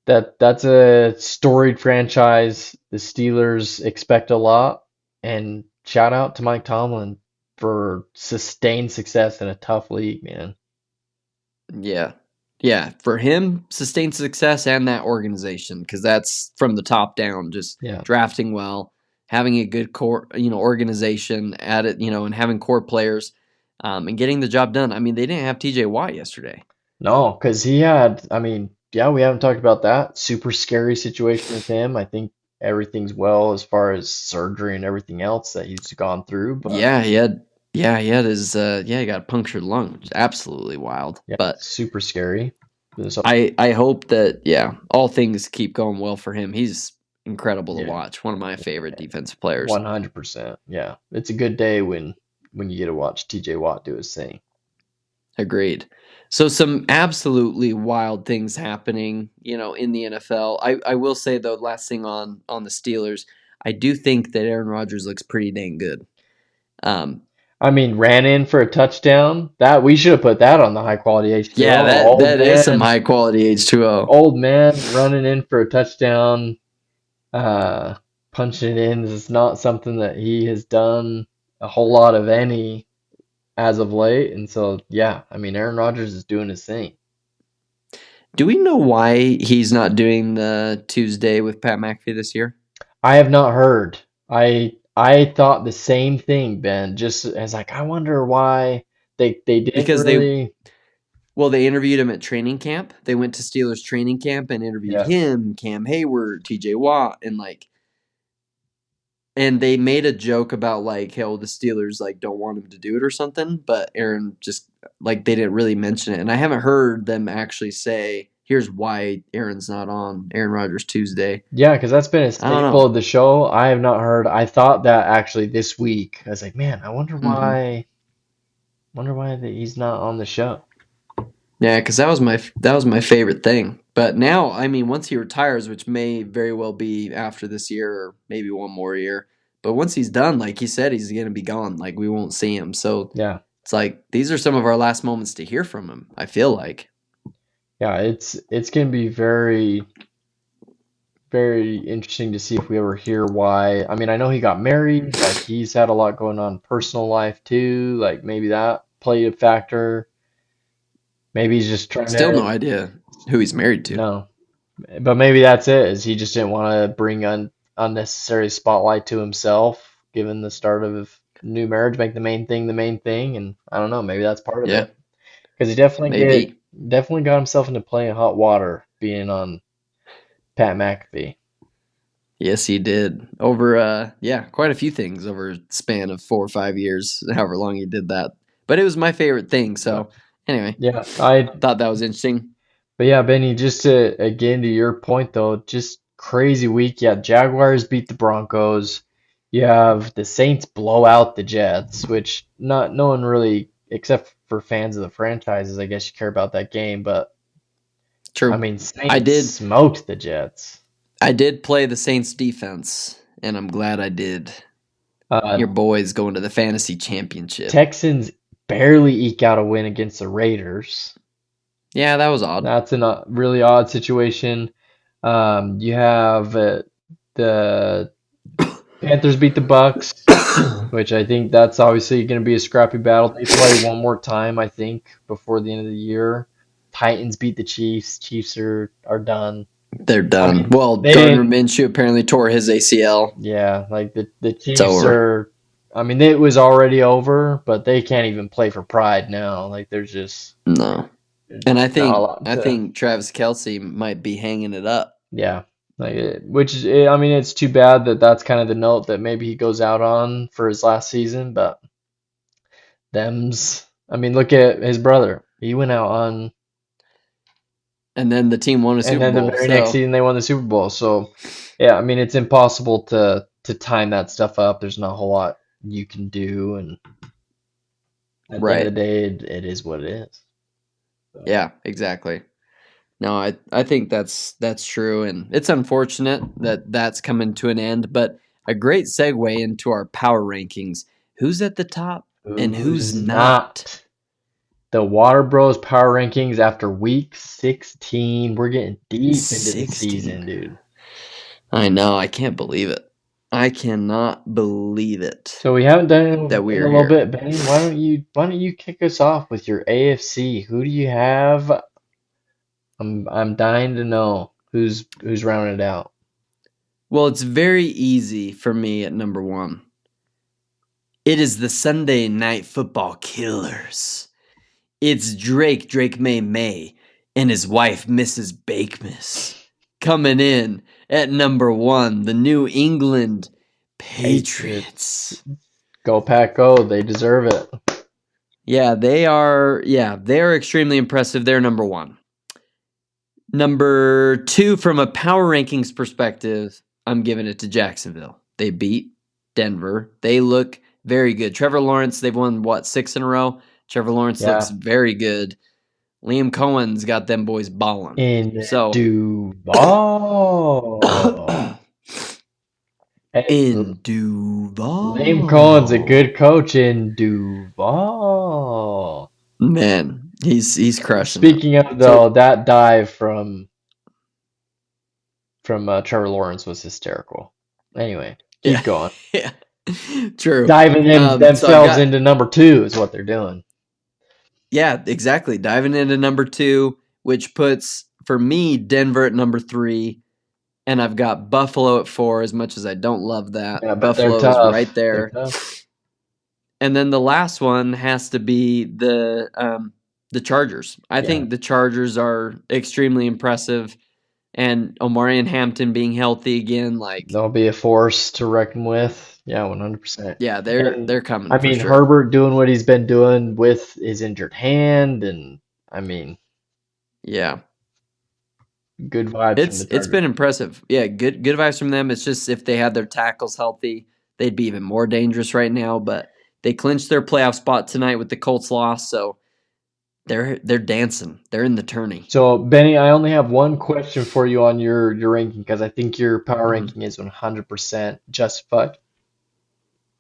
that's a storied franchise. The Steelers expect a lot, and shout out to Mike Tomlin for sustained success in a tough league, man. Yeah. Yeah. For him, sustained success and that organization, because that's from the top down, just Yeah. drafting well, having a good core, organization at it, and having core players, and getting the job done. I mean, they didn't have TJ Watt yesterday. No, because he had, I mean, yeah, we haven't talked about that. Super scary situation with him. I think everything's well as far as surgery and everything else that he's gone through, but He had his, he got a punctured lung, which is absolutely wild. yeah, But super scary. So, I hope that, all things keep going well for him. He's incredible to yeah, watch. One of my favorite defensive players. 100%. Yeah. It's a good day when you get to watch TJ Watt do his thing. Agreed. So some absolutely wild things happening, in the NFL. I will say though, last thing on the Steelers, I do think that Aaron Rodgers looks pretty dang good. I mean, ran in for a touchdown. That we should have put that on the high quality H2O. Yeah, Old that is some man, high quality H2O. old man running in for a touchdown, uh, punching it in is not something that he has done a whole lot of any as of late. And so, yeah, I mean, Aaron Rodgers is doing his thing. Do we know why he's not doing the Tuesday with Pat McAfee this year? I have not heard. I thought the same thing, Ben. Just as like, I wonder why they didn't Because really. they interviewed him at training camp. They went to Steelers training camp and interviewed Yeah. him, Cam Hayward, TJ Watt, and they made a joke about like, hey, well, the Steelers like don't want him to do it or something, but Aaron just like they didn't really mention it. And I haven't heard them actually say, here's why Aaron's not on Aaron Rodgers Tuesday. Yeah, because that's been a I don't staple know. of the show. I have not heard. I thought that actually this week. I was like, man, I Mm-hmm. wonder why that he's not on the show. Yeah, because that was my favorite thing. But now, I mean, once he retires, which may very well be after this year or maybe one more year, but once he's done, like he said, he's gonna be gone. Like we won't see him. So Yeah, it's like these are some of our last moments to hear from him. I feel like. yeah, it's gonna be very very interesting to see if we ever hear why. I mean, I know he got married. Like he's had a lot going on in personal life too. Like maybe that played a factor. Maybe he's just trying Still no to idea who he's married to. no. But maybe that's it, is he just didn't want to bring unnecessary spotlight to himself, given the start of new marriage, make the main thing, and I don't know, maybe that's part of Yeah, it. Because he maybe. definitely got himself into playing hot water being on Pat McAfee. Yes, he did. Over quite a few things over a span of 4 or 5 years, however long he did that. But it was my favorite thing. But So anyway, yeah, I thought that was interesting. but yeah, Benny, just to again to your point though, just crazy week. Yeah, Jaguars beat the Broncos. You have the Saints blow out the Jets, which not no one really, except for fans of the franchises, I guess you care about that game. But I True. mean, I Saints did smoked the Jets. I did play the Saints defense, and I'm glad I did. Uh, Your boys going to the fantasy championship. Texans barely eke out a win against the Raiders. Yeah, that was odd. That's a really odd situation. You have the Panthers beat the Bucks, which I think that's obviously going to be a scrappy battle. They play one more time, I think, before the end of the year. Titans beat the Chiefs. Chiefs are done. They're I done. mean, Well, they Gardner didn't. Minshew apparently tore his ACL. Yeah, like the It's Chiefs over. are. I mean, it was already over, but they can't even play for pride now. Like No. there's And not a lot I to. think Travis Kelsey might be hanging it up. Yeah, I mean, it's too bad that that's kind of the note that maybe he goes out on for his last season, but. I mean, look at his brother. He went out on, And then the team won a and Super then the Bowl. very next So season they won the Super Bowl. So, yeah, I mean, it's impossible to time that stuff up. There's not a whole lot you can do, and at the end of right. the day, it is what it is. So, Yeah, exactly. No, I think that's true, and it's unfortunate that that's coming to an end. But a great segue into our power rankings: who's at the top and who's who's not? not? The WaterBros Power Rankings after week 16. We're getting deep into the 16. season, dude. I know. I can't believe it. I cannot believe it So we haven't done that it we in are a little here. bit, Benny. Why don't you kick us off with your AFC? Who do you have? I'm dying to know who's rounding it out. Well, it's very easy for me at number one. It is the Sunday Night Football Killers. It's Drake May, and his wife, Mrs. Bakemas, coming in at number one, the New England Patriots. Patriots. Go Pack Go. They deserve it. Yeah, they are extremely impressive. They're number one. Number two, from a power rankings perspective, I'm giving it to Jacksonville. They beat Denver. They look very good. Trevor Lawrence, they've won, 6 in a row? Trevor Lawrence looks Yeah. very good. Liam Cohen's got them boys balling. In So, Duval. And In Lane Cohen's a Duval. good coach in Duval. Man, he's crushing it. Speaking of So though, that dive from Trevor Lawrence was hysterical. Anyway, yeah, keep going. yeah, true. Diving in So I've themselves got into number two is what they're doing. yeah, exactly. Diving into number 2, which puts for me Denver at number 3, and I've got Buffalo at 4. As much as I don't love that, Yeah, but they're Buffalo is right tough. They're there. tough. And then the last one has to be the Chargers. I Yeah, think the Chargers are extremely impressive, and Omari and Hampton being healthy again, like they'll be a force to reckon with. Yeah, 100%. yeah, And they're coming I for mean, sure. Herbert doing what he's been doing with his injured hand, and I mean, Yeah. good vibes from the It's Chargers. been impressive. Yeah, good advice from them. It's just if they had their tackles healthy, they'd be even more dangerous right now. But they clinched their playoff spot tonight with the Colts loss, so they're dancing. They're in the tourney. So, Benny, I only have one question for you on your ranking because I think your power Mhm. ranking is 100% justified.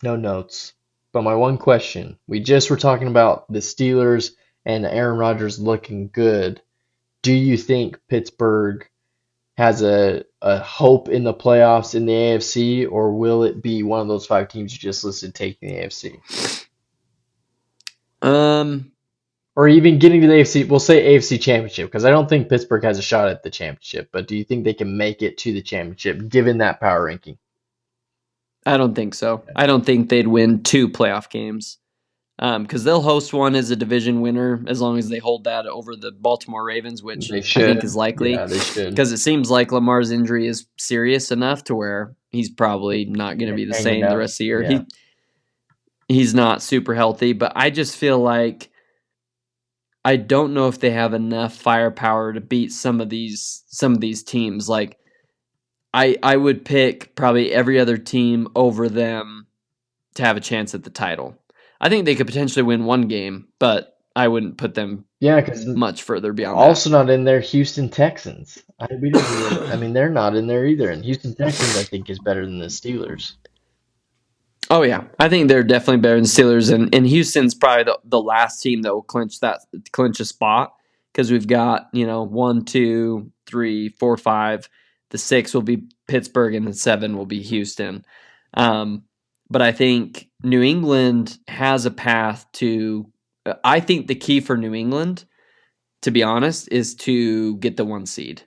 No notes. But my one question, we just were talking about the Steelers and Aaron Rodgers looking good. Do you think Pittsburgh has a hope in the playoffs in the AFC, or will it be one of those five teams you just listed taking the AFC? Um, Or even getting to the AFC, we'll say AFC Championship, because I don't think Pittsburgh has a shot at the championship. But do you think they can make it to the championship given that power ranking? I don't think so. I don't think they'd win 2 playoff games. Because they'll host one as a division winner as long as they hold that over the Baltimore Ravens, which They I think is should. likely. Yeah, they should. Because it seems like Lamar's injury is serious enough to where he's probably not going to be the Hanging same the out. rest of the year. Yeah. He's not super healthy, but I just feel like I don't know if they have enough firepower to beat some of these teams. Like I would pick probably every other team over them to have a chance at the title. I think they could potentially win one game, but I wouldn't put them Yeah, because much further beyond that. also not in there, Houston Texans. We didn't even, I mean, they're not in there either. And Houston Texans, I think, is better than the Steelers. Oh yeah, I think they're definitely better than Steelers, and Houston's probably the last team that will clinch a spot because we've got 1, 2, 3, 4, 5. The 6 will be Pittsburgh, and the 7 will be Houston. Um, but I think New England has a path to. I think the key for New England, to be honest, is to get the 1 seed,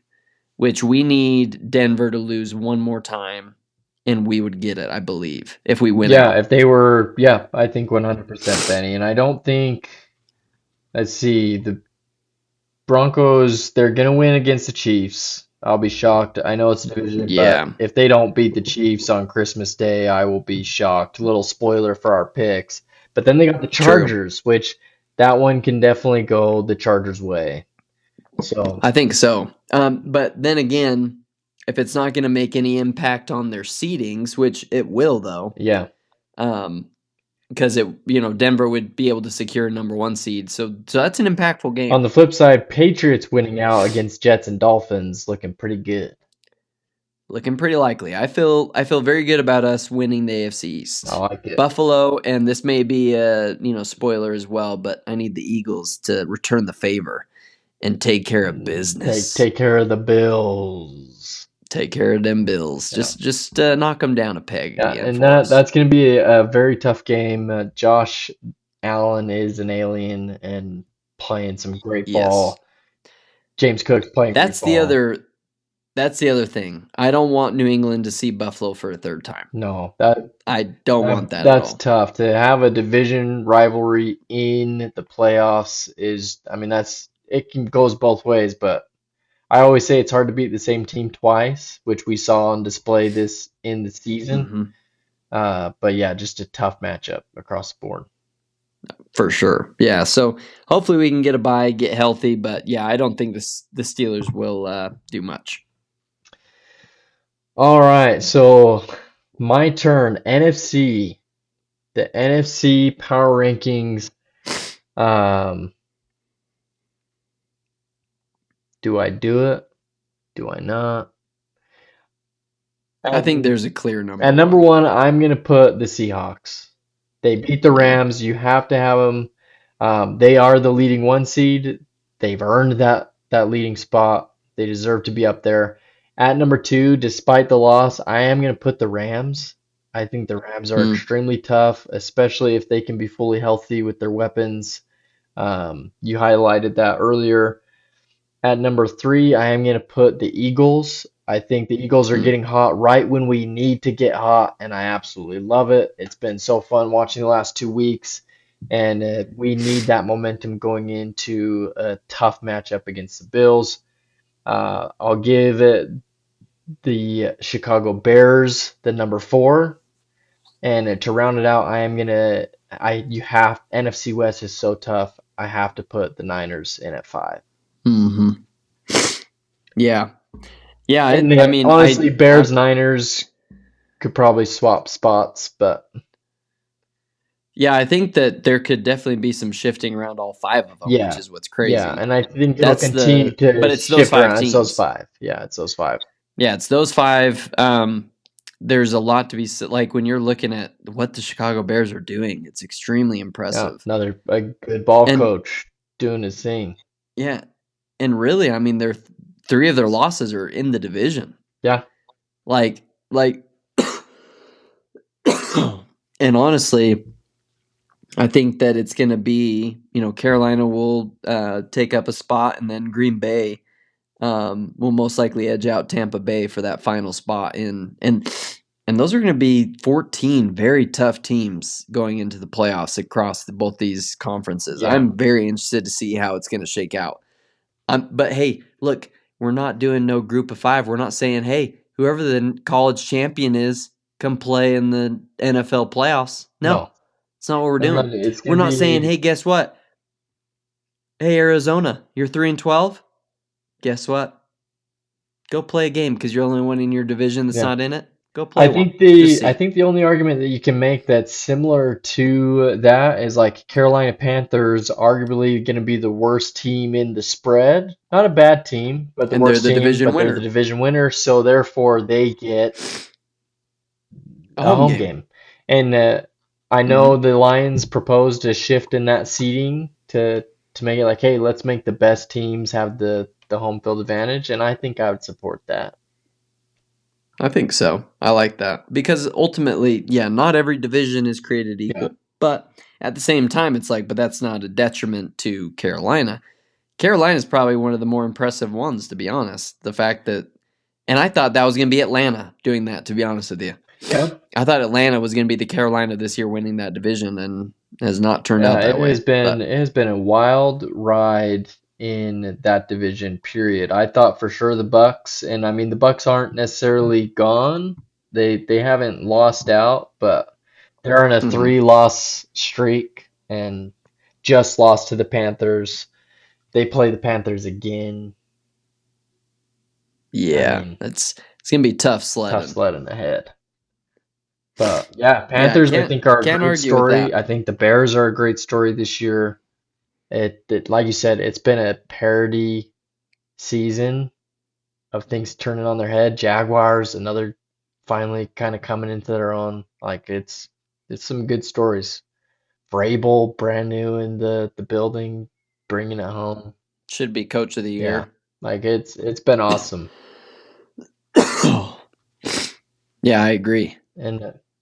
which we need Denver to lose one more time, and we would get it, I believe, if we win Yeah, out. if they were, yeah, I think 100% Benny. And I don't think, let's see, the Broncos, they're going to win against the Chiefs. I'll be shocked. I know it's a division, but Yeah, if they don't beat the Chiefs on Christmas Day, I will be shocked. Little spoiler for our picks. But then they got the true. Chargers, which that one can definitely go the Chargers' way. So, I think so. But then again, if it's not going to make any impact on their seedings, which it will though, yeah. um, because Denver would be able to secure a number 1 seed, so that's an impactful On game. the flip side, Patriots winning out against Jets and Dolphins looking pretty good. Looking pretty likely. I feel very good about us winning the AFC I East. like it. Buffalo, and this may be a spoiler as well, but I need the Eagles to return the favor and take care of Take business. take care of the Bills. Take care of them Bills. Yeah. Just knock them down a peg Yeah, again and for that us. that's going to be a very tough game. Josh Allen is an alien and playing some great Yes. ball. James Cook's playing great That's the ball. other that's the other thing. I don't want New England to see Buffalo for a third time. No, that I don't that want that at that's all. tough to have a division rivalry in the playoffs is, I mean, it can goes both ways, but I always say it's hard to beat the same team twice, which we saw on display this in the season. Hmm. But yeah, just a tough matchup across the board. For sure. Yeah. So hopefully we can get a bye, get healthy. But yeah, I don't think the Steelers will do much. All right, so my turn. NFC, the NFC power rankings. Um, do I do it? Do I not? I think And there's a clear number at number one. one, I'm gonna put the Seahawks. They beat the Yeah. Rams. You have to have them. They are the leading one seed. They've earned that leading spot. They deserve to be up there. At number two, despite the loss, I am gonna put the Rams. I think the Rams are Mm, extremely tough, especially if they can be fully healthy with their weapons. You highlighted that earlier. At number three, I am going to put the Eagles. I think the Eagles are mm. getting hot right when we need to get hot, and I absolutely love it. It's been so fun watching the last 2 weeks, and we need that momentum going into a tough matchup against the Bills. I'll give it the Chicago Bears, the number four, and to round it out, I am gonna. You have NFC West is so tough. I have to put the Niners in at five. Hmm. Yeah. Yeah. And I mean, honestly, I, Bears Niners could probably swap spots, but yeah, I think that there could definitely be some shifting around all five of them, which yeah, is what's yeah, crazy. and I think it'll continue to But it's those shift five around. It's those teams. five. Yeah, it's those five. Yeah, it's those five. There's a lot to be like when you're looking at what the Chicago Bears are doing. It's extremely Yeah, impressive, another a good ball and coach doing his thing. yeah, and really, I mean, their three of their losses are in the division. Yeah, Like, and honestly, I think that it's going to be, Carolina will take up a spot, and then Green Bay will most likely edge out Tampa Bay for that final spot in and those are going to be 14 very tough teams going into the playoffs across both these conferences. yeah, I'm very interested to see how it's going to shake out. But hey, look, we're not doing no group of five. We're not saying, hey, whoever the college champion is, come play in the NFL playoffs. No, no, it's not what we're no, doing. it's We're gonna not saying, be hey, guess what? Hey, Arizona, you're 3-12. Guess what? Go play a game because you're the only one in your division that's yeah. not in it. Go play one. Just I see. think the only argument that you can make that's similar to that is like Carolina Panthers arguably going to be the worst team in the spread. Not a bad team, but the And they're worst the team, division but they're the winner. division winner, so therefore they get A a home home game. game. And I know Mm-hmm. the Lions proposed a shift in that seeding to make it like, hey, let's make the best teams have the home field advantage, and I think I would support that. I think so. I like that because ultimately, yeah, not every division is created Yeah. equal. But at the same time, it's like, but that's not a detriment to Carolina. Carolina is probably one of the more impressive ones, to be honest. The fact that, and I thought that was going to be Atlanta doing that, to be honest with you. Yeah. I thought Atlanta was going to be the Carolina this year winning that division, and has not turned Yeah, out that way. But it has been a wild ride in that division, period. I thought for sure the Bucks, and I mean the Bucks aren't necessarily gone. They haven't lost out, but they're in a mhm. three-loss streak and just lost to the Panthers. They play the Panthers again. I Yeah, mean, it's gonna be tough tough sledding. sledding ahead. But yeah, Yeah, Panthers I think are a can't great argue with story. that. I think the Bears are a great story this year. It like you said, it's been a parody season of things turning on their head. Jaguars, another finally kind of coming into their own. Like it's some good stories. Vrabel, brand new in the building, bringing it home. Should be coach of the Yeah, year. like it's been awesome. Yeah, I agree. And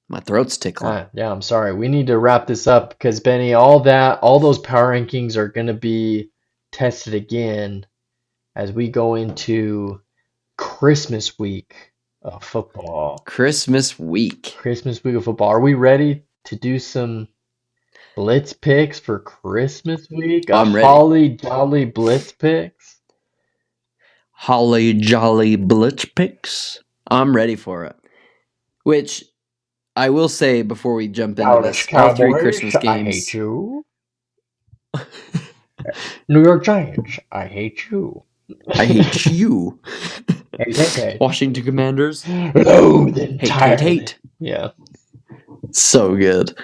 My throat's tickling. yeah, I'm sorry. We need to wrap this up because Benny, all those power rankings are going to be tested again as we go into Christmas week of football. Christmas week. Christmas week of football. Are we ready to do some blitz picks for Christmas week? A I'm ready. holly jolly blitz picks? Holly Jolly Blitz picks. I'm ready for it. Which I will say before we jump into Dallas this, all three Cowboys, Christmas I hate games. you. New York Giants, I hate you. I hate you. Hey. Washington Commanders. Loathe entirely. Hate. Yeah. So good.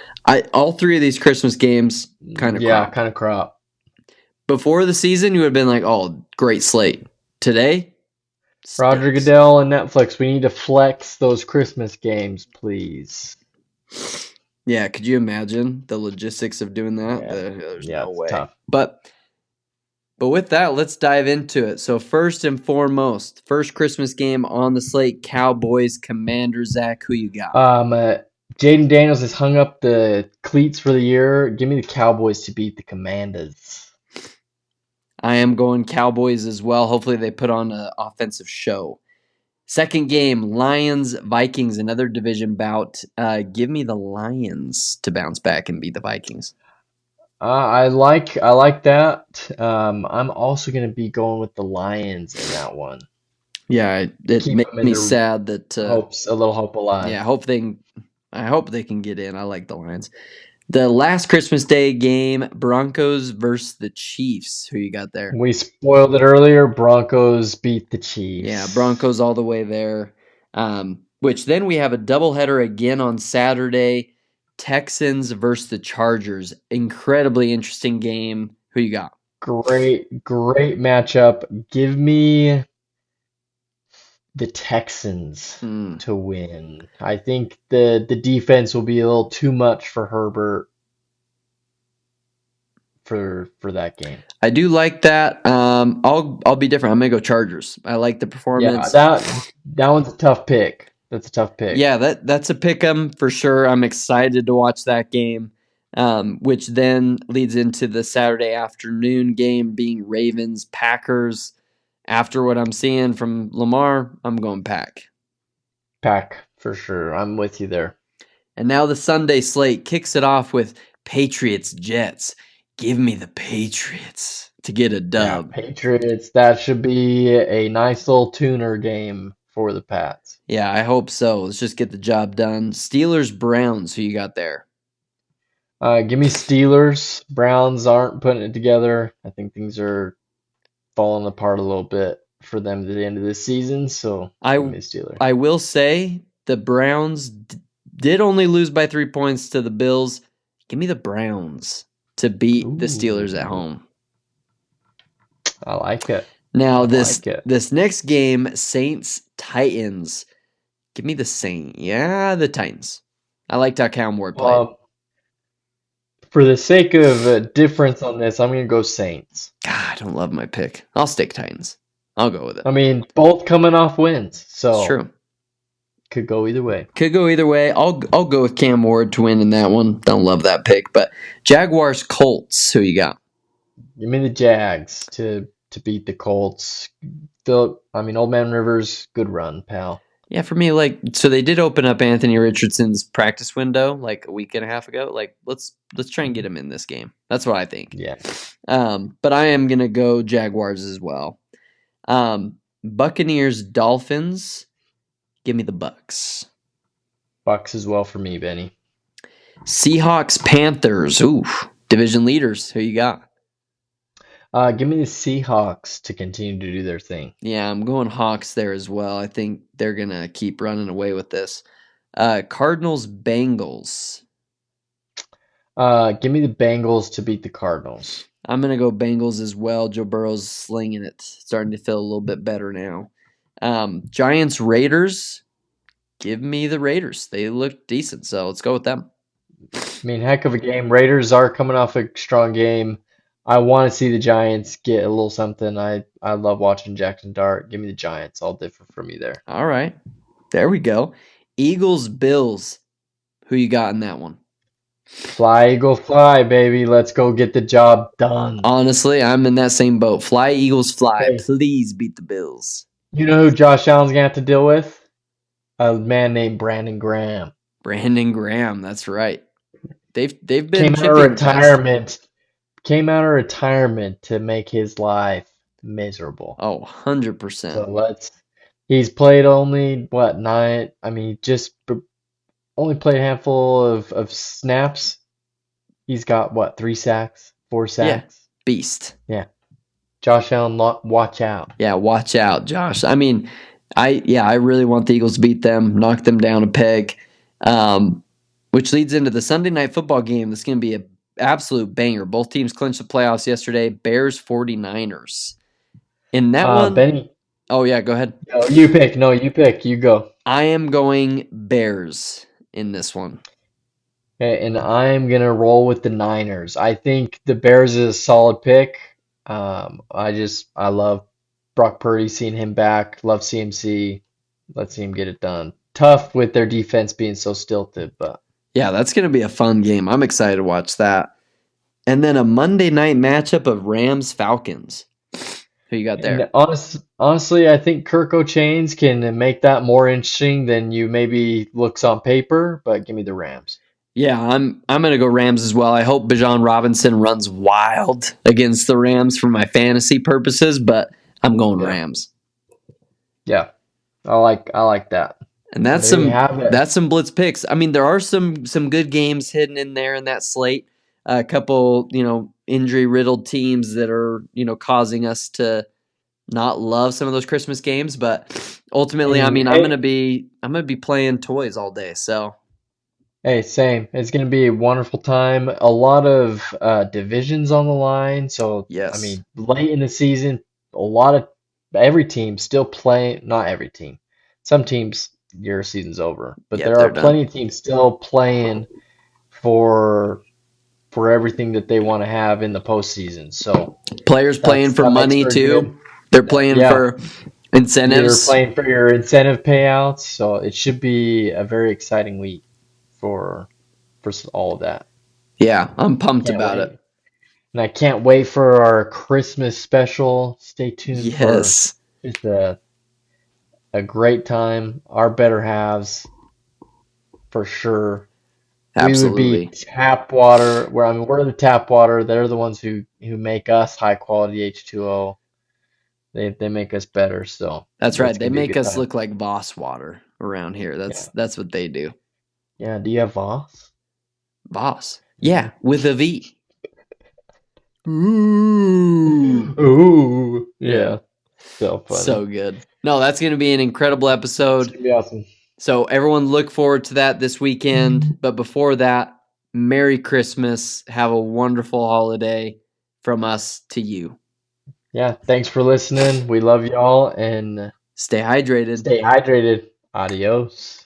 All three of these Christmas games kind of Yeah, crop. kind of crop. Before the season, you would have been like, "Oh, great slate." Today, Roger Stinks. Goodell and Netflix, we need to flex those Christmas games, please. Yeah, could you imagine the logistics of doing that? Yeah, There's yeah, no it's way. tough. But with that, let's dive into it. So first and foremost, first Christmas game on the slate: Cowboys, Commanders. Zach, who you got? Um, uh, Jaden Daniels has hung up the cleats for the year. Give me the Cowboys to beat the Commanders. I am going Cowboys as well. Hopefully, they put on an offensive show. Second game, Lions, Vikings, another division bout. Give me the Lions to bounce back and beat the Vikings. I like that. I'm also gonna be going with the Lions in that one. Yeah, it Keep makes them in me their sad that. hopes, a little hope alive. Yeah, I hope they can get in. I like the Lions. The last Christmas Day game, Broncos versus the Chiefs. Who you got there? We spoiled it earlier. Broncos beat the Yeah, Chiefs. Broncos all the way there. Which then we have a doubleheader again on Saturday. Texans versus the Chargers. Incredibly interesting game. Who you got? Great matchup. Give me the Texans Hmm. to win. I think the defense will be a little too much for Herbert for that game. I do like that. I'll be different. I'm gonna go Chargers. I like the Yeah, performance. that one's a tough pick. That's a tough pick. Yeah, that's a pick 'em for sure. I'm excited to watch that game, which then leads into the Saturday afternoon game being Ravens Packers. After what I'm seeing from Lamar, I'm going Pack. Pack for sure. I'm with you there. And now the Sunday slate kicks it off with Patriots Jets. Give me the Patriots to get a Yeah, dub. Patriots. That should be a nice little tuner game for the Pats. Yeah, I hope so. Let's just get the job done. Steelers Browns. Who you got there? Give me Steelers. Browns aren't putting it together. I think things are falling apart a little bit for them at the end of this season. So give I me the Steelers. I will say the Browns did only lose by 3 points to the Bills. Give me the Browns to beat the Steelers at Ooh, home. I like it. I Now this like it. this next game, Saints Titans. Give me the Saint. Yeah, the Titans. I liked how Cam Ward played. For the sake of difference on this, I'm gonna go Saints. God, I don't love my pick. I'll stick Titans. I'll go with it. I mean, both coming off wins, It's so true. could go either way. Could go either way. I'll go with Cam Ward to win in that one. Don't love that pick, but Jaguars Colts. Who you got? Give me the Jags to beat the Colts. Old Man Rivers, good run, pal. Yeah, for me, so they did open up Anthony Richardson's practice window like a week and a half ago. Like let's try and get him in this game. That's what I think. Yeah, But I am gonna go Jaguars as well. Buccaneers Dolphins. Give me the Bucks. Bucks as well for me, Benny. Seahawks Panthers. Ooh, division leaders. Who you got? Give me the Seahawks to continue to do their thing. Yeah, I'm going Hawks there as well. I think they're gonna keep running away with this. Cardinals Bengals. Give me the Bengals to beat the Cardinals. I'm gonna go Bengals as well. Joe Burrow's slinging it, starting to feel a little bit better now. Giants Raiders. Give me the Raiders. They look decent, so let's go with them. I mean, heck of a game. Raiders are coming off a strong game. I want to see the Giants get a little something. I love watching Jackson Dart. Give me the Giants. I'll differ from you there. All right, there we go. Eagles Bills. Who you got in that one? Fly, Eagle, fly, baby. Let's go get the job done. Honestly, I'm in that same boat. Fly Eagles fly. Hey, Please beat the Bills. you know who Josh Allen's gonna have to deal with? A man named Brandon Graham. Brandon Graham. That's right. They've been Came out chippy of in the past. retirement. Came out of retirement to make his life miserable. Oh, 100%. So he's played only what nine? I mean, only played a handful of snaps. He's got what, 3 sacks, four Yeah, sacks? beast. Yeah. Josh Allen, watch out. Yeah, watch out, Josh. I mean, I really want the Eagles to beat them, knock them down a peg. Which leads into the Sunday night football game. That's going to be an absolute banger. Both teams clinched the playoffs yesterday. Bears 49ers. In that one, Benny. Oh yeah, go ahead. No, you pick. No, you pick. You go. I am going Bears in this one. Okay, and I'm gonna roll with the Niners. I think the Bears is a solid pick. I love Brock Purdy, seeing him back. Love CMC. Let's see him get it done. Tough with their defense being so stilted, but Yeah, that's going to be a fun game. I'm excited to watch that. And then a Monday night matchup of Rams Falcons. Who you got and there? honestly, I think Kirk O'Chains can make that more interesting than you maybe looks on paper. But give me the Rams. Yeah, I'm gonna go Rams as well. I hope Bijan Robinson runs wild against the Rams for my fantasy purposes, but I'm going Yeah, Rams. yeah, I like that. And Well, there you have it. that's some blitz picks. I mean, there are some good games hidden in there in that slate. A couple, injury riddled teams that are, causing us to not love some of those Christmas games, but ultimately, I And mean, hey, I'm gonna be playing toys all day. So, hey, same. It's going to be a wonderful time. A lot of divisions on the line. So, I yes. mean, late in the season, a lot of every team still playing, not every team. Some teams, your season's over, but Yep, there are they're done. plenty of teams still playing for for everything that they want to have in the postseason. So Players playing for that makes money for a good, too. They're playing yeah. for You're incentives. playing for your incentive payouts, so it should be a very exciting week for all of that. Yeah, I'm pumped Can't about wait. it. And I can't wait for our Christmas special. Stay tuned for Yes, just a great time. Our better halves for sure. We would be absolutely. tap water. Where I mean, we're the tap water. They're the ones who make us high quality H2O. They make us better. So That's right. it's They gonna be a make good us time. look like Voss water around here. Yeah, That's what they do. yeah. Do you have Voss? Voss. Yeah, with a V. Ooh. Ooh, Yeah, yeah. So funny. so good. No, that's going to be an incredible It's episode. gonna be awesome. So everyone look forward to that this weekend. But before that, Merry Christmas. Have a wonderful holiday from us to you. Yeah, thanks for listening. We love y'all and Stay hydrated. stay hydrated. Adios.